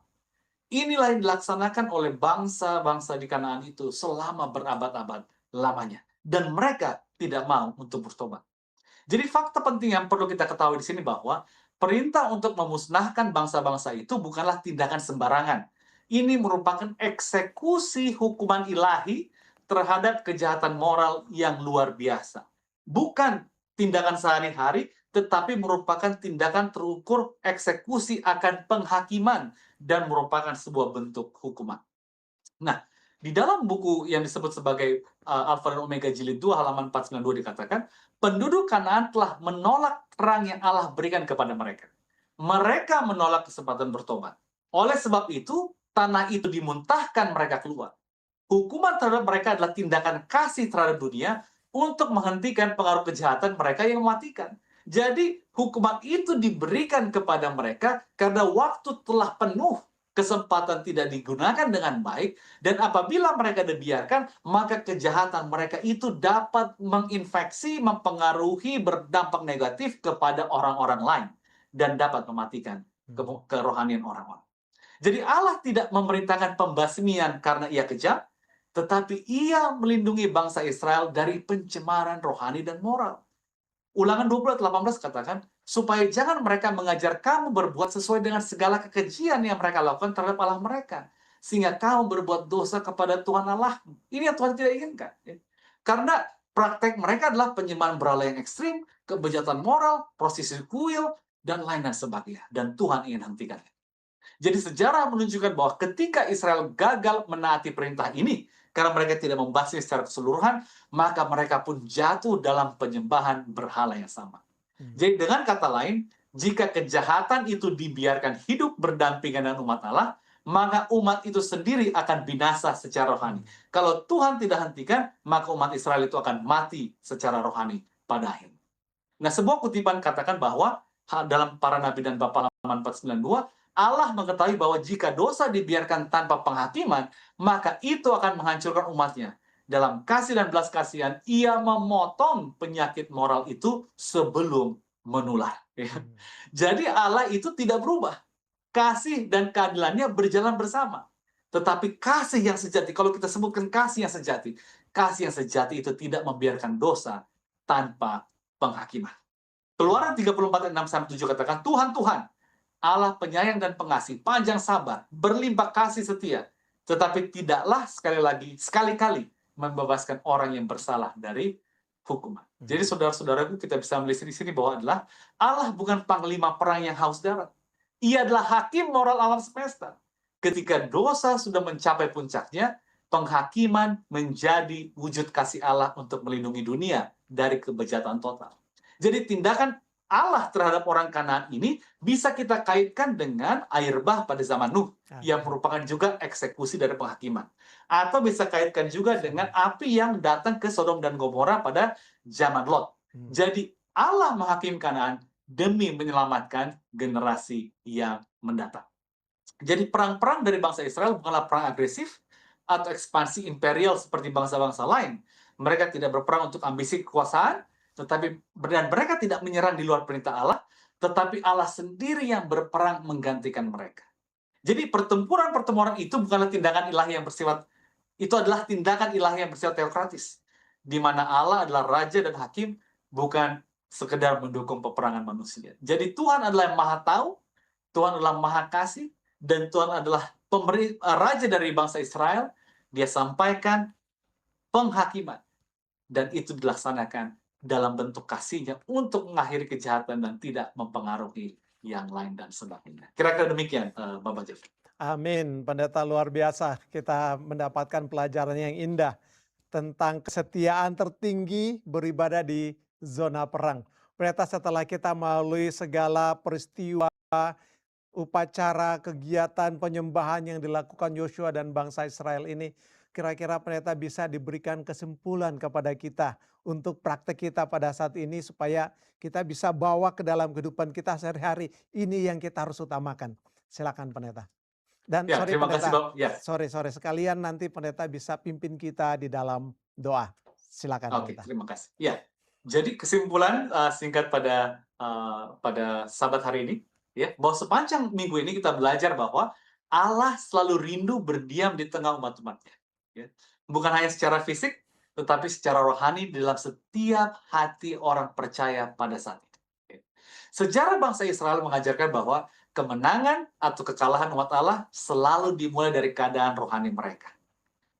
Inilah yang dilaksanakan oleh bangsa-bangsa di Kanaan itu selama berabad-abad lamanya. Dan mereka tidak mau untuk bertobat. Jadi fakta penting yang perlu kita ketahui di sini bahwa perintah untuk memusnahkan bangsa-bangsa itu bukanlah tindakan sembarangan. Ini merupakan eksekusi hukuman ilahi terhadap kejahatan moral yang luar biasa. Bukan tindakan sehari-hari, tetapi merupakan tindakan terukur eksekusi akan penghakiman dan merupakan sebuah bentuk hukuman. Nah, di dalam buku yang disebut sebagai Alfa dan Omega Jilid 2 halaman 492 dikatakan, penduduk Kanaan telah menolak terang yang Allah berikan kepada mereka. Mereka menolak kesempatan bertobat. Oleh sebab itu, tanah itu dimuntahkan mereka keluar. Hukuman terhadap mereka adalah tindakan kasih terhadap dunia untuk menghentikan pengaruh kejahatan mereka yang mematikan. Jadi hukuman itu diberikan kepada mereka karena waktu telah penuh, kesempatan tidak digunakan dengan baik, dan apabila mereka dibiarkan, maka kejahatan mereka itu dapat menginfeksi, mempengaruhi, berdampak negatif kepada orang-orang lain, dan dapat mematikan kerohanian orang-orang. Jadi Allah tidak memerintahkan pembasmian karena ia kejam, tetapi ia melindungi bangsa Israel dari pencemaran rohani dan moral. Ulangan 20 ayat 18 katakan, supaya jangan mereka mengajar kamu berbuat sesuai dengan segala kekejian yang mereka lakukan terhadap Allah mereka, sehingga kamu berbuat dosa kepada Tuhan Allahmu. Ini yang Tuhan tidak inginkan. Karena praktek mereka adalah penyembahan berhala yang ekstrim, kebejatan moral, prostitusi kuil, dan lain dan sebagainya. Dan Tuhan ingin hentikannya. Jadi sejarah menunjukkan bahwa ketika Israel gagal menaati perintah ini, karena mereka tidak membasmi secara keseluruhan, maka mereka pun jatuh dalam penyembahan berhala yang sama. Jadi dengan kata lain, jika kejahatan itu dibiarkan hidup berdampingan dengan umat Allah, maka umat itu sendiri akan binasa secara rohani. Kalau Tuhan tidak hentikan, maka umat Israel itu akan mati secara rohani pada akhirnya. Nah, sebuah kutipan katakan bahwa dalam Para Nabi dan Bapa halaman 492, Allah mengetahui bahwa jika dosa dibiarkan tanpa penghakiman, maka itu akan menghancurkan umatnya. Dalam kasih dan belas kasihan, ia memotong penyakit moral itu sebelum menular. Jadi Allah itu tidak berubah. Kasih dan keadilannya berjalan bersama. Tetapi kasih yang sejati, kalau kita sebutkan kasih yang sejati itu tidak membiarkan dosa tanpa penghakiman. Keluaran 34 ayat 6-7 katakan, Tuhan, Tuhan, Allah penyayang dan pengasih, panjang sabar, berlimpah kasih setia, tetapi tidaklah sekali-kali membebaskan orang yang bersalah dari hukuman. Jadi saudara-saudaraku, kita bisa melihat di sini bahwa adalah Allah bukan panglima perang yang haus darah. Ia adalah hakim moral alam semesta. Ketika dosa sudah mencapai puncaknya, penghakiman menjadi wujud kasih Allah untuk melindungi dunia dari kebejatan total. Jadi tindakan Allah terhadap orang Kanaan ini bisa kita kaitkan dengan air bah pada zaman Nuh, yang merupakan juga eksekusi dari penghakiman. Atau bisa kaitkan juga dengan api yang datang ke Sodom dan Gomora pada zaman Lot. Jadi Allah menghakim Kanaan demi menyelamatkan generasi yang mendatang. Jadi perang-perang dari bangsa Israel bukanlah perang agresif atau ekspansi imperial seperti bangsa-bangsa lain. Mereka tidak berperang untuk ambisi kekuasaan, dan mereka tidak menyerang di luar perintah Allah, tetapi Allah sendiri yang berperang menggantikan mereka. Jadi pertempuran-pertempuran itu bukanlah tindakan ilahi yang bersifat, itu adalah tindakan ilahi yang bersifat teokratis, di mana Allah adalah raja dan hakim, bukan sekedar mendukung peperangan manusia. Jadi Tuhan adalah yang maha tahu, Tuhan adalah maha kasih, dan Tuhan adalah raja dari bangsa Israel. Dia sampaikan penghakiman, dan itu dilaksanakan dalam bentuk kasihnya untuk mengakhiri kejahatan dan tidak mempengaruhi yang lain dan sebagainya. Kira-kira demikian, Bapak Jeffrey. Amin, pendeta, luar biasa. Kita mendapatkan pelajaran yang indah tentang kesetiaan tertinggi beribadah di zona perang. Pendeta, setelah kita melalui segala peristiwa, upacara, kegiatan penyembahan yang dilakukan Yosua dan bangsa Israel ini, kira-kira pendeta bisa diberikan kesimpulan kepada kita untuk praktek kita pada saat ini supaya kita bisa bawa ke dalam kehidupan kita sehari-hari. Ini yang kita harus utamakan. Silakan pendeta. Dan Ya, terima kasih, Bapak. Ya. Sorry, sekalian nanti pendeta bisa pimpin kita di dalam doa. Silakan. Oke, pendeta. terima kasih. Ya, jadi kesimpulan singkat pada Sabat hari ini, ya, bahwa sepanjang minggu ini kita belajar bahwa Allah selalu rindu berdiam di tengah umat-umatnya. Ya. Bukan hanya secara fisik, tetapi secara rohani dalam setiap hati orang percaya pada saat itu. Ya. Sejarah bangsa Israel mengajarkan bahwa kemenangan atau kekalahan umat Allah selalu dimulai dari keadaan rohani mereka.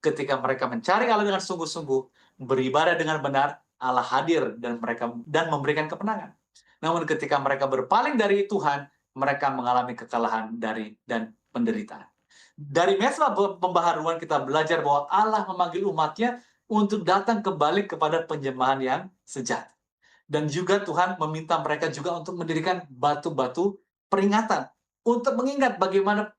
Ketika mereka mencari Allah dengan sungguh-sungguh, beribadah dengan benar, Allah hadir dan memberikan kemenangan. Namun ketika mereka berpaling dari Tuhan, mereka mengalami kekalahan dan penderitaan. Dari mezbah pembaharuan kita belajar bahwa Allah memanggil umatnya untuk datang kembali kepada penyembahan yang sejati. Dan juga Tuhan meminta mereka juga untuk mendirikan batu-batu peringatan untuk mengingat bagaimana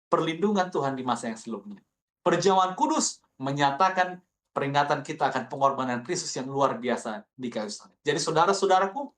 perlindungan Tuhan di masa yang sebelumnya. Perjamuan kudus menyatakan peringatan kita akan pengorbanan Kristus yang luar biasa di kayu salib. Jadi saudara-saudaraku,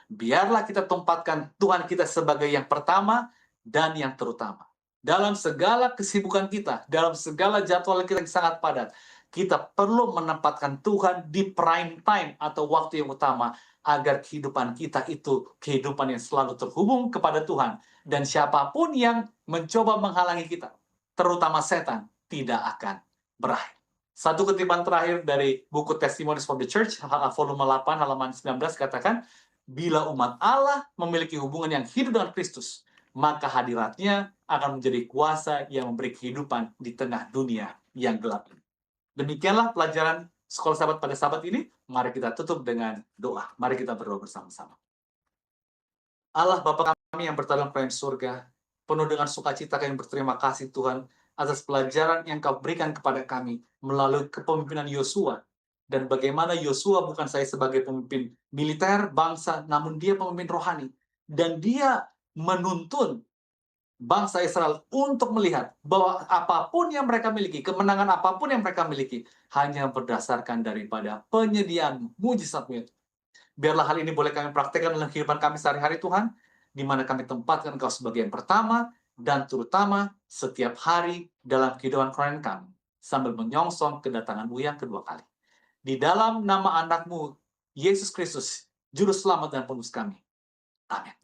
biarlah kita tempatkan Tuhan kita sebagai yang pertama dan yang terutama. Dalam segala kesibukan kita, dalam segala jadwal kita yang sangat padat, kita perlu menempatkan Tuhan di prime time atau waktu yang utama, agar kehidupan kita itu kehidupan yang selalu terhubung kepada Tuhan. Dan siapapun yang mencoba menghalangi kita, terutama setan, tidak akan berakhir. Satu kutipan terakhir dari buku Testimonies for the Church, volume 8, halaman 19, katakan, bila umat Allah memiliki hubungan yang hidup dengan Kristus, maka hadiratnya akan menjadi kuasa yang memberi kehidupan di tengah dunia yang gelap ini. Demikianlah pelajaran Sekolah Sahabat pada Sabat ini. Mari kita tutup dengan doa. Mari kita berdoa bersama-sama. Allah Bapa kami yang berada dalam kerajaan surga, penuh dengan sukacita kami berterima kasih Tuhan atas pelajaran yang Kau berikan kepada kami melalui kepemimpinan Yosua, dan bagaimana Yosua bukan saya sebagai pemimpin militer bangsa, namun dia pemimpin rohani, dan dia menuntun bangsa Israel untuk melihat bahwa apapun yang mereka miliki, kemenangan apapun yang mereka miliki, hanya berdasarkan daripada penyediaan mujizat-Mu. Biarlah hal ini boleh kami praktekkan dalam kehidupan kami sehari-hari Tuhan, di mana kami tempatkan Engkau sebagai yang pertama, dan terutama setiap hari dalam kehidupan kerohanian kami, sambil menyongsong kedatangan-Mu yang kedua kali. Di dalam nama anak-Mu, Yesus Kristus, Juru Selamat dan Penebus kami. Amin.